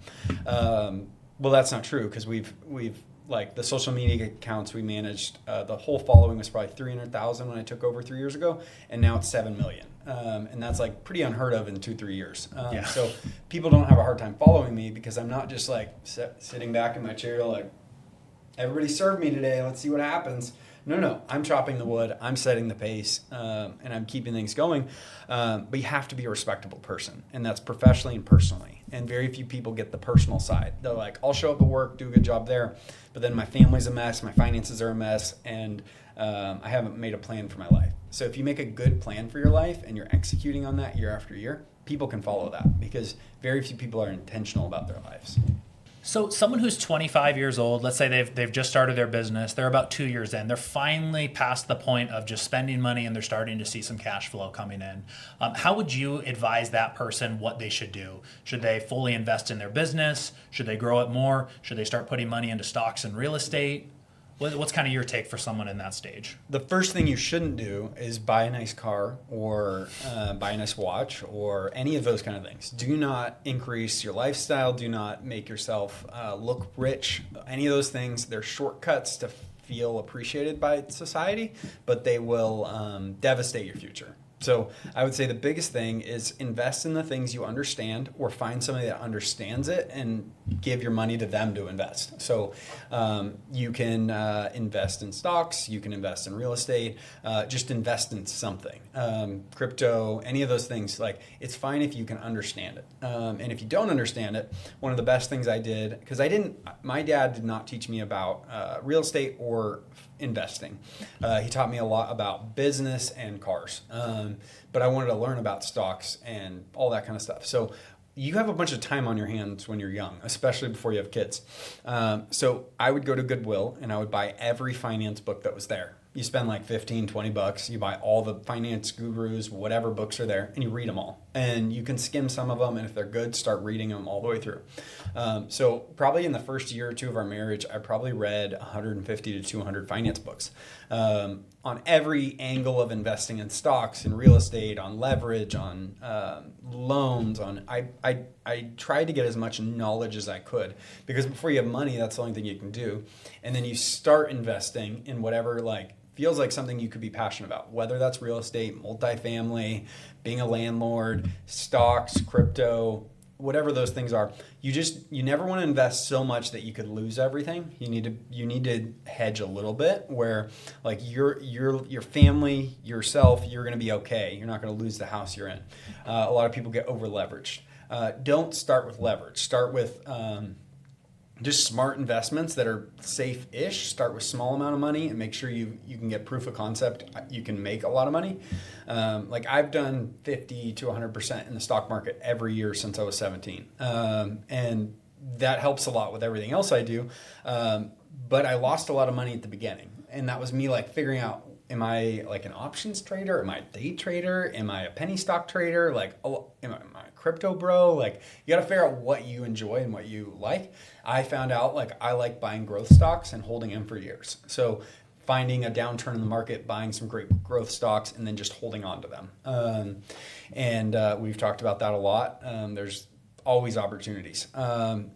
Well, that's not true, because we've like the social media accounts we managed, the whole following was probably 300,000 when I took over 3 years ago, and now it's 7 million. And that's like pretty unheard of in 2-3 years. So people don't have a hard time following me because I'm not just like sitting back in my chair like, everybody serve me today, let's see what happens. No, I'm chopping the wood, I'm setting the pace, and I'm keeping things going. But you have to be a respectable person, and that's professionally and personally. And very few people get the personal side. They're like, I'll show up at work, do a good job there, but then my family's a mess, my finances are a mess, and I haven't made a plan for my life. So if you make a good plan for your life and you're executing on that year after year, people can follow that, because very few people are intentional about their lives. So someone who's 25 years old, let's say they've just started their business, they're about 2 years in, they're finally past the point of just spending money and they're starting to see some cash flow coming in. How would you advise that person what they should do? Should they fully invest in their business? Should they grow it more? Should they start putting money into stocks and real estate? What's kind of your take for someone in that stage? The first thing you shouldn't do is buy a nice car or buy a nice watch or any of those kind of things. Do not increase your lifestyle. Do not make yourself look rich. Any of those things, they're shortcuts to feel appreciated by society, but they will devastate your future. So I would say the biggest thing is invest in the things you understand, or find somebody that understands it and give your money to them to invest. So you can invest in stocks, you can invest in real estate, just invest in something. Crypto, any of those things, like it's fine if you can understand it. And if you don't understand it, one of the best things I did, because my dad did not teach me about real estate or investing. He taught me a lot about business and cars. But I wanted to learn about stocks and all that kind of stuff. So you have a bunch of time on your hands when you're young, especially before you have kids. So I would go to Goodwill and I would buy every finance book that was there. You spend like $15-20, you buy all the finance gurus, whatever books are there, and you read them all. And you can skim some of them, and if they're good, start reading them all the way through. So probably in the first year or two of our marriage, I probably read 150 to 200 finance books on every angle of investing in stocks, in real estate, on leverage, on loans. I tried to get as much knowledge as I could, because before you have money, that's the only thing you can do. And then you start investing in whatever feels like something you could be passionate about, whether that's real estate, multifamily, being a landlord, stocks, crypto, whatever those things are. You never want to invest so much that you could lose everything. You need to hedge a little bit, where like your family, yourself, you're going to be okay. You're not going to lose the house you're in. A lot of people get over leveraged. Don't start with leverage. Start with just smart investments that are safe-ish. Start with small amount of money and make sure you can get proof of concept. You can make a lot of money. I've done 50 to 100% in the stock market every year since I was 17. And that helps a lot with everything else I do. But I lost a lot of money at the beginning. And that was me figuring out, am I an options trader? Am I a day trader? Am I a penny stock trader? Am I a crypto bro? You got to figure out what you enjoy and what you like. I found out I like buying growth stocks and holding them for years. So finding a downturn in the market, buying some great growth stocks, and then just holding on to them. We've talked about that a lot. There's always opportunities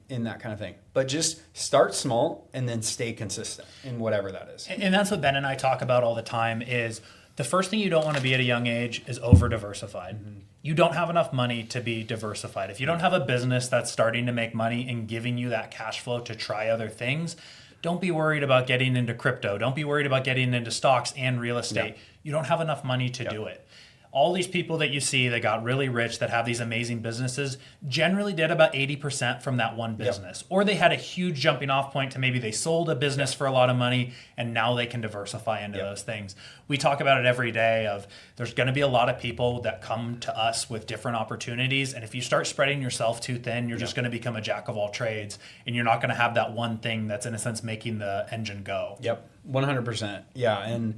in that kind of thing. But just start small and then stay consistent in whatever that is. And that's what Ben and I talk about all the time is the first thing you don't want to be at a young age is over-diversified. Mm-hmm. You don't have enough money to be diversified. If you don't have a business that's starting to make money and giving you that cash flow to try other things, don't be worried about getting into crypto. Don't be worried about getting into stocks and real estate. Yeah. You don't have enough money to do it. All these people that you see that got really rich, that have these amazing businesses, generally did about 80% from that one business. Or they had a huge jumping off point to maybe they sold a business for a lot of money and now they can diversify into those things. We talk about it every day of there's going to be a lot of people that come to us with different opportunities. And if you start spreading yourself too thin, you're just going to become a jack of all trades and you're not going to have that one thing that's in a sense making the engine go. Yep, 100%. Yeah, and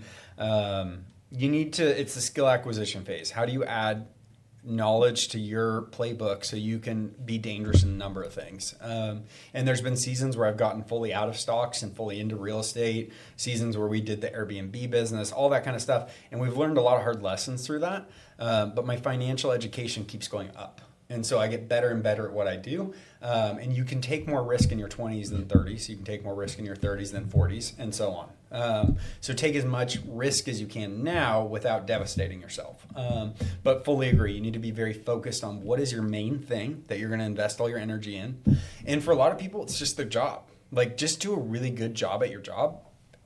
you need to, it's the skill acquisition phase. How do you add knowledge to your playbook so you can be dangerous in a number of things? And there's been seasons where I've gotten fully out of stocks and fully into real estate, seasons where we did the Airbnb business, all that kind of stuff. And we've learned a lot of hard lessons through that. But my financial education keeps going up. And so I get better and better at what I do. And you can take more risk in your 20s than 30s. You can take more risk in your 30s than 40s, and so on. So take as much risk as you can now without devastating yourself. But fully agree, you need to be very focused on what is your main thing that you're going to invest all your energy in. And for a lot of people, it's just their job. Like, just do a really good job at your job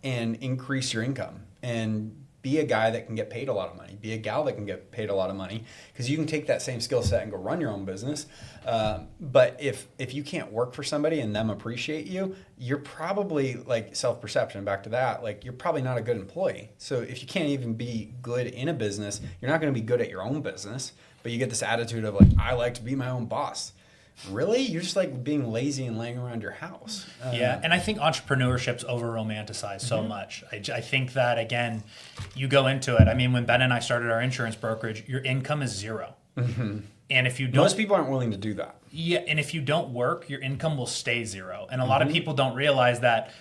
and increase your income. And be a guy that can get paid a lot of money. Be a gal that can get paid a lot of money, because you can take that same skill set and go run your own business. But if you can't work for somebody and them appreciate you, you're probably, like, self-perception, back to that, like, you're probably not a good employee. So if you can't even be good in a business, you're not going to be good at your own business. But you get this attitude of, like, I like to be my own boss. Really? You're just like being lazy and laying around your house. Yeah, and I think entrepreneurship's over-romanticized so much. I think that, again, you go into it. I mean, when Ben and I started our insurance brokerage, your income is zero. And if you don't... Most people aren't willing to do that. Yeah, and if you don't work, your income will stay zero. And a lot of people don't realize that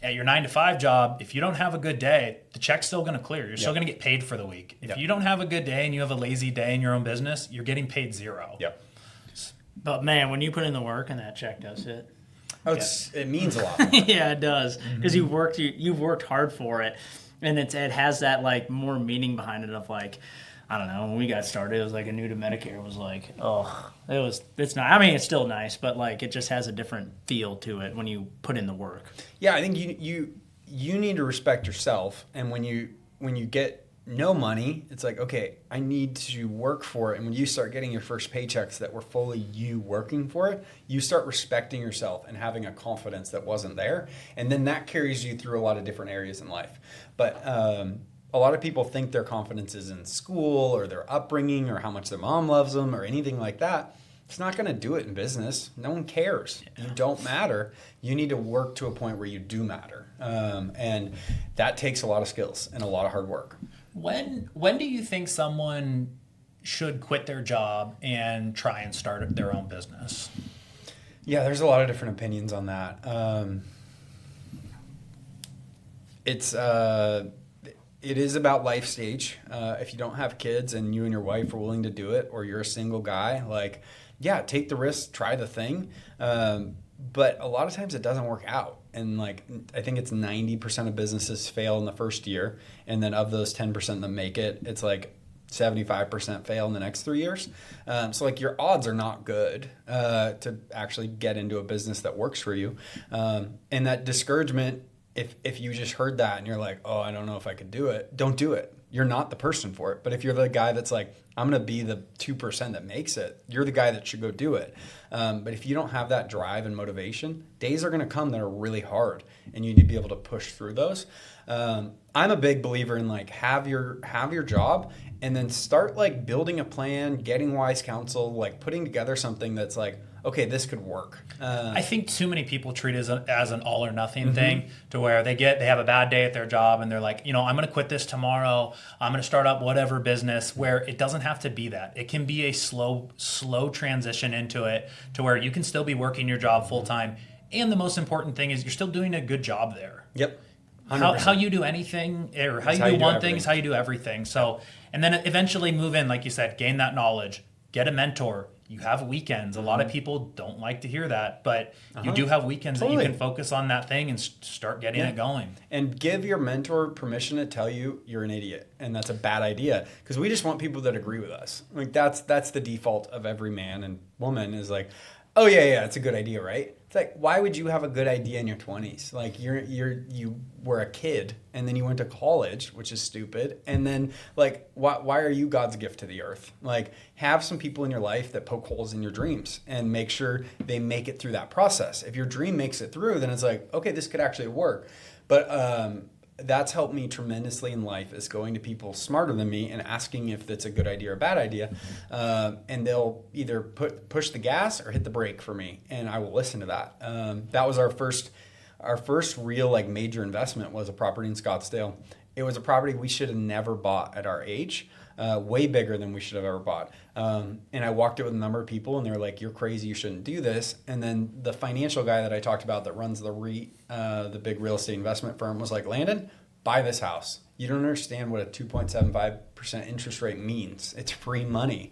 at your 9-to-5 job, if you don't have a good day, the check's still going to clear. You're still going to get paid for the week. If you don't have a good day and you have a lazy day in your own business, you're getting paid zero. Yep. But man, when you put in the work and that check does hit. Oh, it means a lot more. Yeah, it does, because you've worked hard for it, and it has that, like, more meaning behind it of, like, I don't know, when we got started, it was like a new to Medicare. It was like, it's not. I mean, it's still nice, but, like, it just has a different feel to it when you put in the work. Yeah, I think you need to respect yourself, and when you get no money, it's like, okay, I need to work for it. And when you start getting your first paychecks that were fully you working for it, you start respecting yourself and having a confidence that wasn't there. And then that carries you through a lot of different areas in life. But a lot of people think their confidence is in school or their upbringing or how much their mom loves them or anything like that. It's not going to do it in business. No one cares. You don't matter. You need to work to a point where you do matter. And that takes a lot of skills and a lot of hard work. When do you think someone should quit their job and try and start their own business? Yeah, there's a lot of different opinions on that. It is about life stage. If you don't have kids and you and your wife are willing to do it, or you're a single guy, like, yeah, take the risk, try the thing. But a lot of times it doesn't work out. And, like, I think it's 90% of businesses fail in the first year. And then of those 10% that make it, it's like 75% fail in the next 3 years. So, like, your odds are not good to actually get into a business that works for you. And that discouragement, if you just heard that and you're like, oh, I don't know if I could do it, don't do it. You're not the person for it. But if you're the guy that's like, I'm going to be the 2% that makes it, you're the guy that should go do it. But if you don't have that drive and motivation, days are going to come that are really hard, and you need to be able to push through those. I'm a big believer in, like, have your job and then start, like, building a plan, getting wise counsel, like putting together something that's like, okay, this could work. I think too many people treat it as an all or nothing thing, to where they have a bad day at their job and they're like, I'm going to quit this tomorrow. I'm going to start up whatever business, where it doesn't have to be that. It can be a slow transition into it, to where you can still be working your job full time. And the most important thing is you're still doing a good job there. Yep. How you do anything, or how you do one thing is how you do everything. So, and then eventually move in, like you said, gain that knowledge, get a mentor. You have weekends. A lot of people don't like to hear that, but you do have weekends that you can focus on that thing and start getting it going. And give your mentor permission to tell you you're an idiot and that's a bad idea, because we just want people that agree with us. Like, that's the default of every man and woman, is like, oh yeah, it's a good idea, right? It's like, why would you have a good idea in your 20s? Like you were a kid and then you went to college, which is stupid. And then like, why are you God's gift to the earth? Like, have some people in your life that poke holes in your dreams and make sure they make it through that process. If your dream makes it through, then it's like, okay, this could actually work. But that's helped me tremendously in life, is going to people smarter than me and asking if that's a good idea or a bad idea. And they'll either push the gas or hit the brake for me, and I will listen to that. That was our first real like major investment, was a property in Scottsdale. It was a property we should have never bought at our age, way bigger than we should have ever bought. And I walked it with a number of people, and they're like, "You're crazy, you shouldn't do this." And then the financial guy that I talked about that runs the REIT, the big real estate investment firm, was like, "Landon, buy this house. You don't understand what a 2.75% interest rate means. It's free money."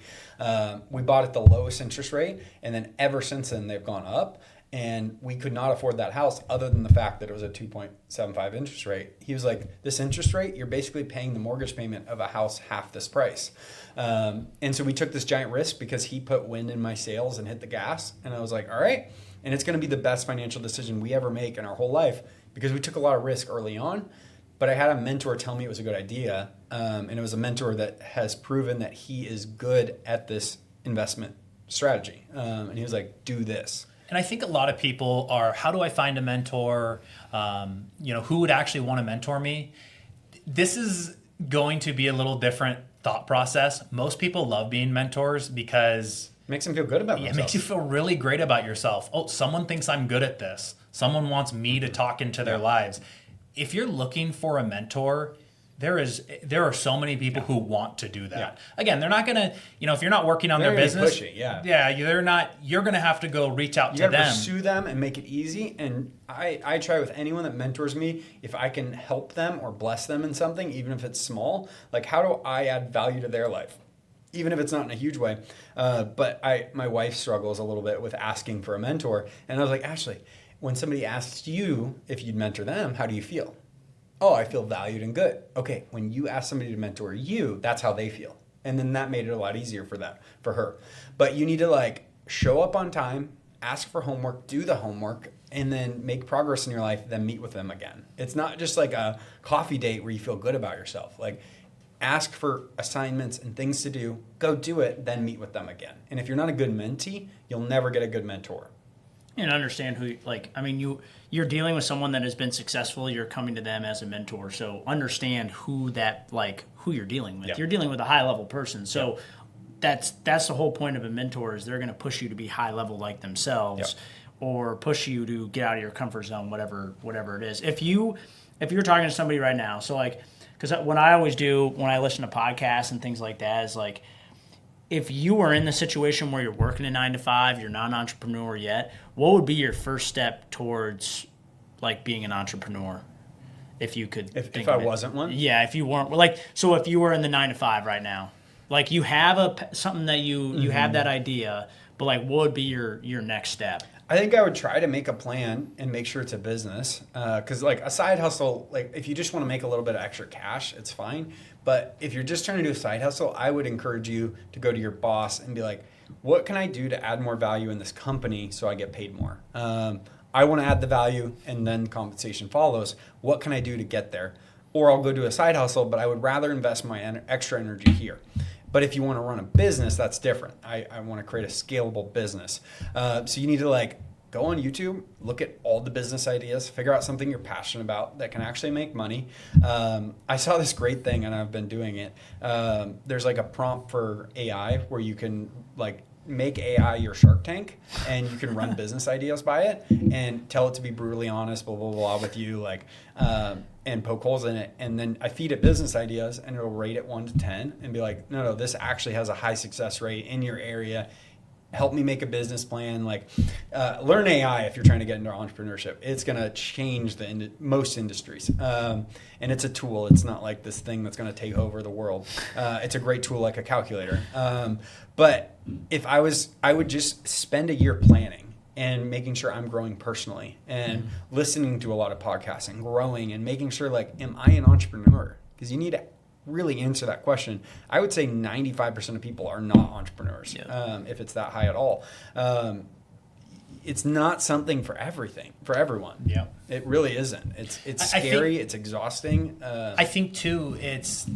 We bought at the lowest interest rate, and then ever since then they've gone up. And we could not afford that house other than the fact that it was a 2.75 interest rate. He was like, "This interest rate, you're basically paying the mortgage payment of a house half this price." And so we took this giant risk because he put wind in my sails and hit the gas. And I was like, all right. And it's going to be the best financial decision we ever make in our whole life, because we took a lot of risk early on. But I had a mentor tell me it was a good idea. And it was a mentor that has proven that he is good at this investment strategy. And he was like, "Do this." And I think a lot of people are, how do I find a mentor? Who would actually want to mentor me? This is going to be a little different thought process. Most people love being mentors because Makes them feel good about themselves. It makes you feel really great about yourself. Oh, someone thinks I'm good at this. Someone wants me to talk into their lives. If you're looking for a mentor, there are so many people who want to do that. Yeah. Again, they're not going to, if you're not working on their business, push it, they're not, you're going to have to go reach out to them. You got to pursue them and make it easy. And I try with anyone that mentors me, if I can help them or bless them in something, even if it's small, like how do I add value to their life? Even if it's not in a huge way. But my wife struggles a little bit with asking for a mentor. And I was like, Ashley, when somebody asks you if you'd mentor them, how do you feel? Oh, I feel valued and good. Okay, when you ask somebody to mentor you, that's how they feel. And then that made it a lot easier for her. But you need to show up on time, ask for homework, do the homework, and then make progress in your life, then meet with them again. It's not just like a coffee date where you feel good about yourself. Ask for assignments and things to do, go do it, then meet with them again. And if you're not a good mentee, you'll never get a good mentor. And understand who, you're dealing with someone that has been successful. You're coming to them as a mentor, so understand who you're dealing with. Yep. You're dealing with a high level person, so that's the whole point of a mentor, is they're going to push you to be high level like themselves, or push you to get out of your comfort zone, whatever it is. If you're talking to somebody right now, because what I always do when I listen to podcasts and things like that is if you are in the situation where you're working a 9-to-5, you're not an entrepreneur yet, what would be your first step towards being an entrepreneur? If you could, if I wasn't one, yeah. If you weren't so if you were in the 9-to-5 right now, you have something that you have that idea, but what would be your next step? I think I would try to make a plan and make sure it's a business. Because a side hustle, if you just want to make a little bit of extra cash, it's fine. But if you're just trying to do a side hustle, I would encourage you to go to your boss and be like, what can I do to add more value in this company so I get paid more? I want to add the value and then compensation follows. What can I do to get there? Or I'll go do a side hustle, but I would rather invest my extra energy here. But if you want to run a business, that's different. I want to create a scalable business. So you need to go on YouTube, look at all the business ideas, figure out something you're passionate about that can actually make money. I saw this great thing and I've been doing it. There's a prompt for AI where you can make AI your Shark Tank, and you can run business ideas by it and tell it to be brutally honest, blah, blah, blah with you, and poke holes in it. And then I feed it business ideas and it'll rate it 1 to 10 and be like, no, this actually has a high success rate in your area. Help me make a business plan. Learn AI if you're trying to get into entrepreneurship. It's going to change most industries. And it's a tool. It's not this thing that's going to take over the world. It's a great tool, like a calculator. But if I would just spend a year planning and making sure I'm growing personally and listening to a lot of podcasts and growing and making sure am I an entrepreneur? Because you need to really answer that question. I would say 95% of people are not entrepreneurs, if it's that high at all. it's not something for everyone. Yeah. It really isn't. It's scary. It's exhausting. I think too, it's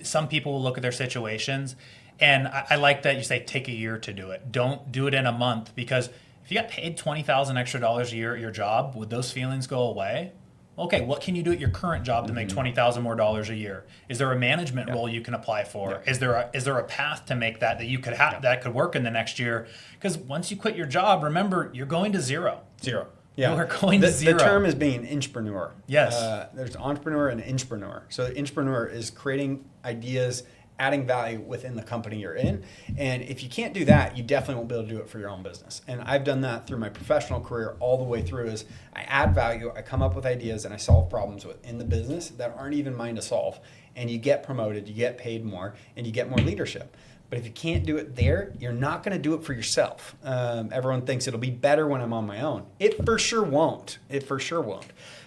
some people will look at their situations, and I like that you say take a year to do it. Don't do it in a month, because if you got paid $20,000 extra a year at your job, would those feelings go away? Okay, what can you do at your current job to make $20,000 more a year? Is there a management role you can apply for? Yeah. Is there a path to make that you could have that could work in the next year? Because once you quit your job, remember, you're going to zero. Zero. Yeah. You are going to zero. The term is being intrapreneur. Yes. There's entrepreneur and intrapreneur. So the intrapreneur is creating ideas, adding value within the company you're in. And if you can't do that, you definitely won't be able to do it for your own business. And I've done that through my professional career all the way through. Is I add value, I come up with ideas, and I solve problems within the business that aren't even mine to solve. And you get promoted, you get paid more, and you get more leadership. But if you can't do it there, you're not going to do it for yourself. Everyone thinks it'll be better when I'm on my own. It for sure won't.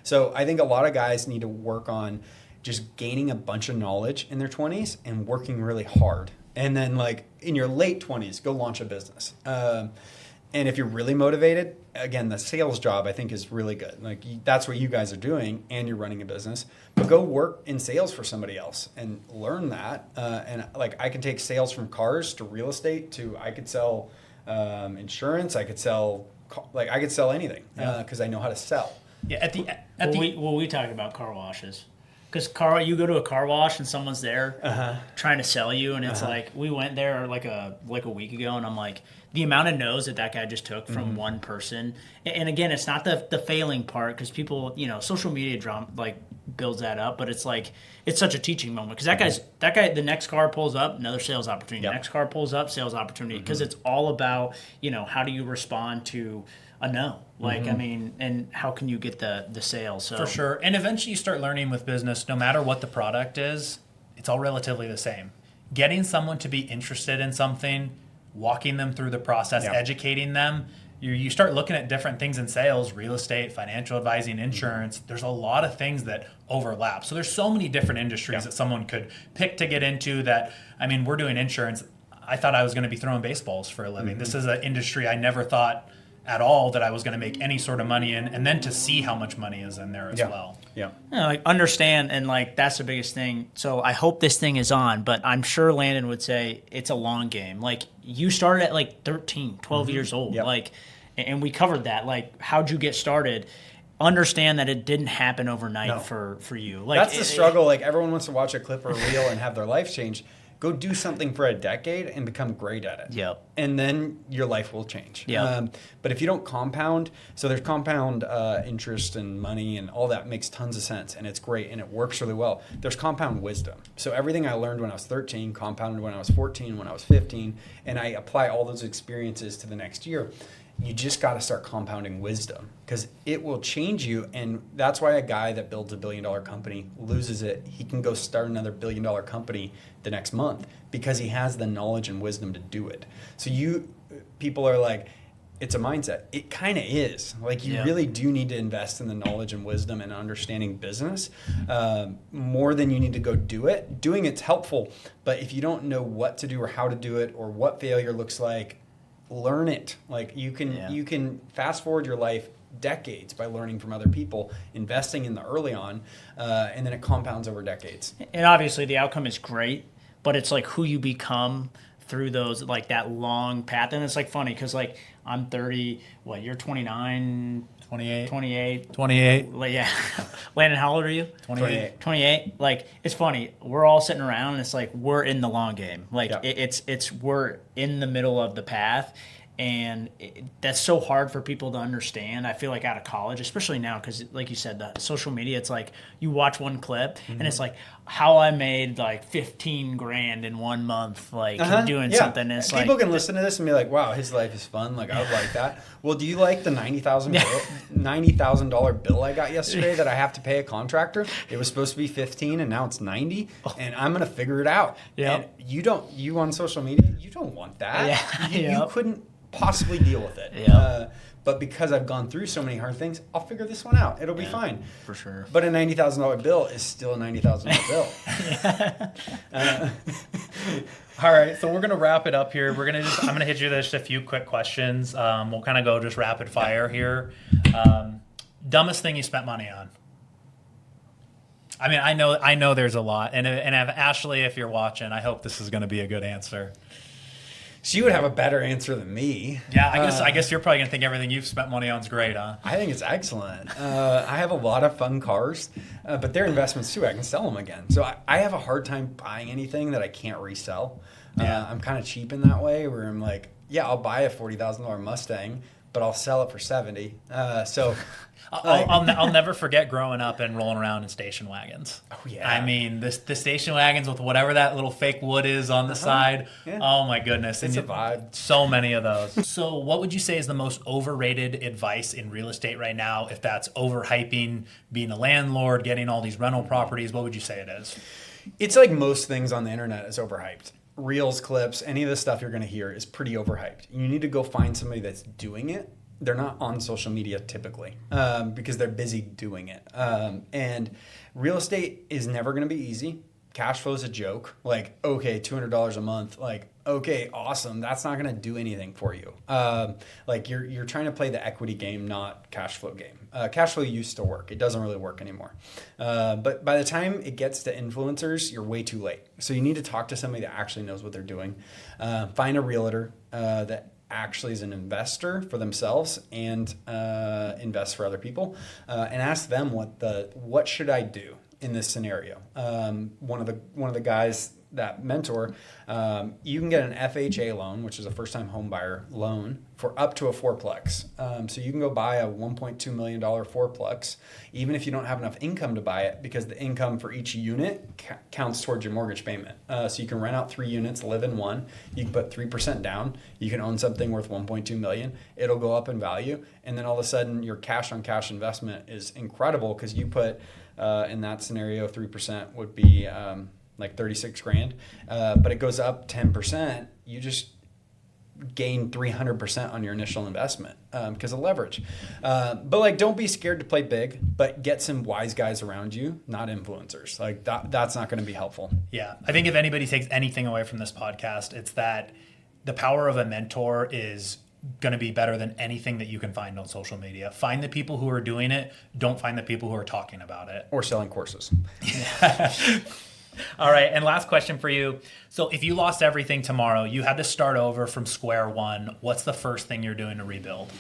So I think a lot of guys need to work on just gaining a bunch of knowledge in their 20s and working really hard. And then like in your late 20s, go launch a business. And if you're really motivated, again, the sales job I think is really good. Like that's what you guys are doing, and you're running a business. But go work in sales for somebody else and learn that. And like I can take sales from cars to real estate to I could sell insurance. I could sell anything because I know how to sell. Yeah. We talk about car washes. Because you go to a car wash and someone's there trying to sell you, and it's like we went there like a week ago, and I'm like, the amount of no's that guy just took from one person. And again, it's not the failing part, because people, social media drama like builds that up, but it's like it's such a teaching moment, because that guy, the next car pulls up, another sales opportunity. Yep. Next car pulls up, sales opportunity, because it's all about how do you respond to a no. Like, I mean, and how can you get the sale? So For sure. And eventually you start learning with business, no matter what the product is, it's all relatively the same. Getting someone to be interested in something, walking them through the process, educating them, you start looking at different things in sales, real estate, financial advising, insurance. There's a lot of things that overlap. So there's so many different industries that someone could pick to get into that, I mean, we're doing insurance. I thought I was going to be throwing baseballs for a living. This is an industry I never thought at all that I was going to make any sort of money in, and then to see how much money is in there as well. Yeah. Like understand, and like that's the biggest thing. So I hope this thing is on, but I'm sure Landon would say it's a long game. Like you started at like 13, 12 years old. Yep. Like, and we covered that. Like, how'd you get started? Understand that it didn't happen overnight for you. Like that's the struggle. Like everyone wants to watch a clip or a reel and have their life change. Go do something for a decade and become great at it. Yep. And then your life will change. Yep. But if you don't compound, so there's compound interest and money and all that makes tons of sense, and it's great and it works really well. There's compound wisdom. So everything I learned when I was 13 compounded when I was 14, when I was 15, and I apply all those experiences to the next year. You just got to start compounding wisdom, because it will change you. And that's why a guy that builds $1 billion company loses it. He can go start another $1 billion company the next month because he has the knowledge and wisdom to do it. So people are like, it's a mindset. It kind of is. Like you really do need to invest in the knowledge and wisdom and understanding business more than you need to go do it. Doing it's helpful, but if you don't know what to do or how to do it or what failure looks like, learn it. Like you can fast forward your life decades by learning from other people, investing in the early on, and then it compounds over decades. And obviously the outcome is great, but it's like who you become through those, like that long path. And it's like funny because like I'm 30, you're 29, 28. Like, yeah. Landon, how old are you? 28. Like, it's funny. We're all sitting around and it's like we're in the long game. Like it's we're in the middle of the path. And that's so hard for people to understand. I feel like out of college, especially now, because like you said, the social media, it's like you watch one clip and it's like how I made like 15 grand in 1 month, like doing something. It's people like, can listen to this and be like, wow, his life is fun. Like, I would like that. Well, do you like the $90,000 bill I got yesterday that I have to pay a contractor? It was supposed to be 15 and now it's 90, and I'm going to figure it out. Yeah. And you on social media, you don't want that. Yeah. You Yep. couldn't possibly deal with it. Yeah. But because I've gone through so many hard things, I'll figure this one out. It'll be fine. For sure. But a $90,000 bill is still a $90,000 bill. All right, so we're gonna wrap it up here. I'm gonna hit you with just a few quick questions. We'll kind of go just rapid fire here. Dumbest thing you spent money on? I mean, I know there's a lot, and Ashley, if you're watching, I hope this is gonna be a good answer. She would have a better answer than me. Yeah, I guess you're probably gonna think everything you've spent money on is great, huh? I think it's excellent. I have a lot of fun cars, but they're investments too. I can sell them again. So I have a hard time buying anything that I can't resell. I'm kind of cheap in that way, where I'm like, yeah, I'll buy a $40,000 Mustang, but I'll sell it for $70,000. I'll never forget growing up and rolling around in station wagons. Oh, yeah. I mean, the station wagons with whatever that little fake wood is on the side. Yeah. Oh my goodness. It's a And vibe. so many of those. So what would you say is the most overrated advice in real estate right now? If that's overhyping being a landlord, getting all these rental properties, what would you say it is? It's like most things on the internet is overhyped. Reels, clips, any of the stuff you're going to hear is pretty overhyped. You need to go find somebody that's doing it. They're not on social media typically because they're busy doing it. And real estate is never going to be easy. Cash flow is a joke. Like, okay, $200 a month. Like, okay, awesome. That's not going to do anything for you. Like you're trying to play the equity game, not cash flow game. Cash flow used to work. It doesn't really work anymore. But by the time it gets to influencers, you're way too late. So you need to talk to somebody that actually knows what they're doing. Find a realtor that actually is an investor for themselves and invest for other people, and ask them what should I do in this scenario. One of the guys that mentor, you can get an FHA loan, which is a first-time home buyer loan, for up to a fourplex. So you can go buy a $1.2 million fourplex, even if you don't have enough income to buy it, because the income for each unit counts towards your mortgage payment. So you can rent out 3 units, live in one. You can put 3% down. You can own something worth $1.2 million. It'll go up in value, and then all of a sudden your cash-on-cash investment is incredible because you put in that scenario 3% would be like 36 grand, but it goes up 10%. You just gain 300% on your initial investment because of leverage. But like, don't be scared to play big, but get some wise guys around you, not influencers. Like that's not going to be helpful. Yeah. I think if anybody takes anything away from this podcast, it's that the power of a mentor is going to be better than anything that you can find on social media. Find the people who are doing it. Don't find the people who are talking about it. Or selling courses. All right, and last question for you. So if you lost everything tomorrow, you had to start over from square one, what's the first thing you're doing to rebuild?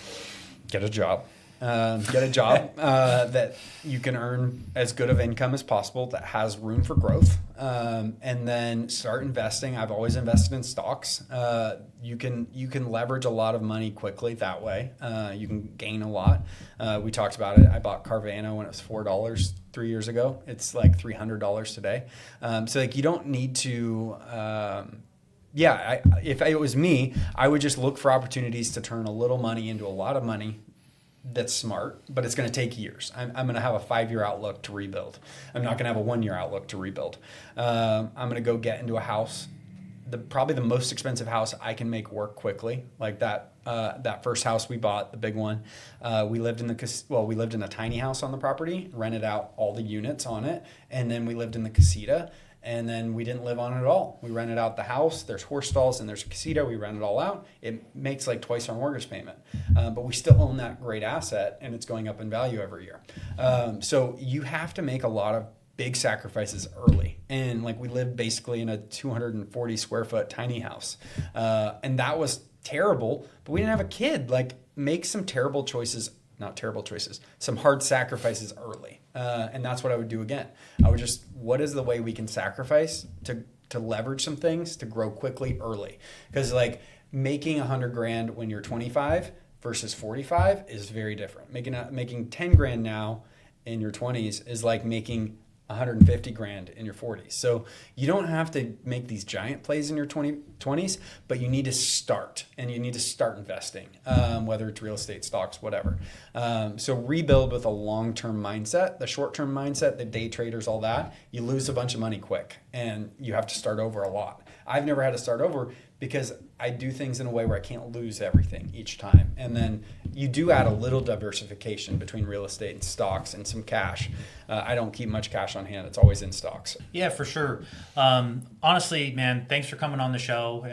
Get a job. Get a job that you can earn as good of income as possible, that has room for growth, and then start investing. I've always invested in stocks. You can leverage a lot of money quickly that way. You can gain a lot. We talked about it. I bought Carvana when it was $4 3 years ago. It's like $300 today. So like you don't need to. If it was me, I would just look for opportunities to turn a little money into a lot of money. That's smart, but it's going to take years. I'm going to have a 5-year outlook to rebuild. I'm not going to have a 1-year outlook to rebuild. I'm going to go get into a house, probably the most expensive house I can make work quickly. Like that first house we bought, the big one. We lived in a tiny house on the property, rented out all the units on it, and then we lived in the casita. And then we didn't live on it at all. We rented out the house. There's horse stalls and there's a casita. We rent it all out. It makes like twice our mortgage payment. But we still own that great asset and it's going up in value every year. So you have to make a lot of big sacrifices early. And like we lived basically in a 240 square foot tiny house. And that was terrible, but we didn't have a kid. Like make some some hard sacrifices early. And that's what I would do again. I would what is the way we can sacrifice to leverage some things to grow quickly early? Because like making $100,000 when you're 25 versus 45 is very different. Making 10 grand now in your 20s is like making 150 grand in your 40s. So you don't have to make these giant plays in your 20s, but you need to start, and you need to start investing, whether it's real estate, stocks, whatever. So rebuild with a long-term mindset. The short-term mindset, the day traders, all that, you lose a bunch of money quick, and you have to start over a lot. I've never had to start over because I do things in a way where I can't lose everything each time. And then you do add a little diversification between real estate and stocks and some cash. I don't keep much cash on hand. It's always in stocks. Yeah, for sure. Honestly, man, thanks for coming on the show.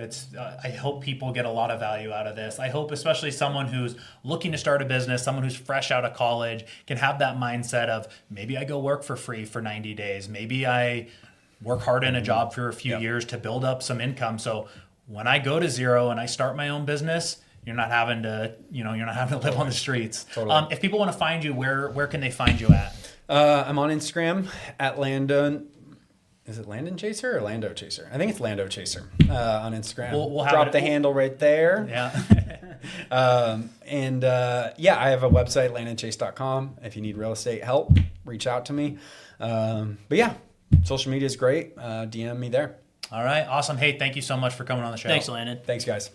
I hope people get a lot of value out of this. I hope especially someone who's looking to start a business, someone who's fresh out of college, can have that mindset of maybe I go work for free for 90 days. Maybe I work hard in a job for a few years to build up some income. So when I go to zero and I start my own business, you're not having to live on the streets. Totally. If people want to find you, where can they find you at? I'm on Instagram at Landon. Is it Landon Chaser or Lando Chaser? I think it's Lando Chaser on Instagram. We'll have Drop the handle right there. Yeah. I have a website, landonchase.com. If you need real estate help, reach out to me. Social media is great. DM me there. All right. Awesome. Hey, thank you so much for coming on the show. Thanks, Landon. Thanks, guys.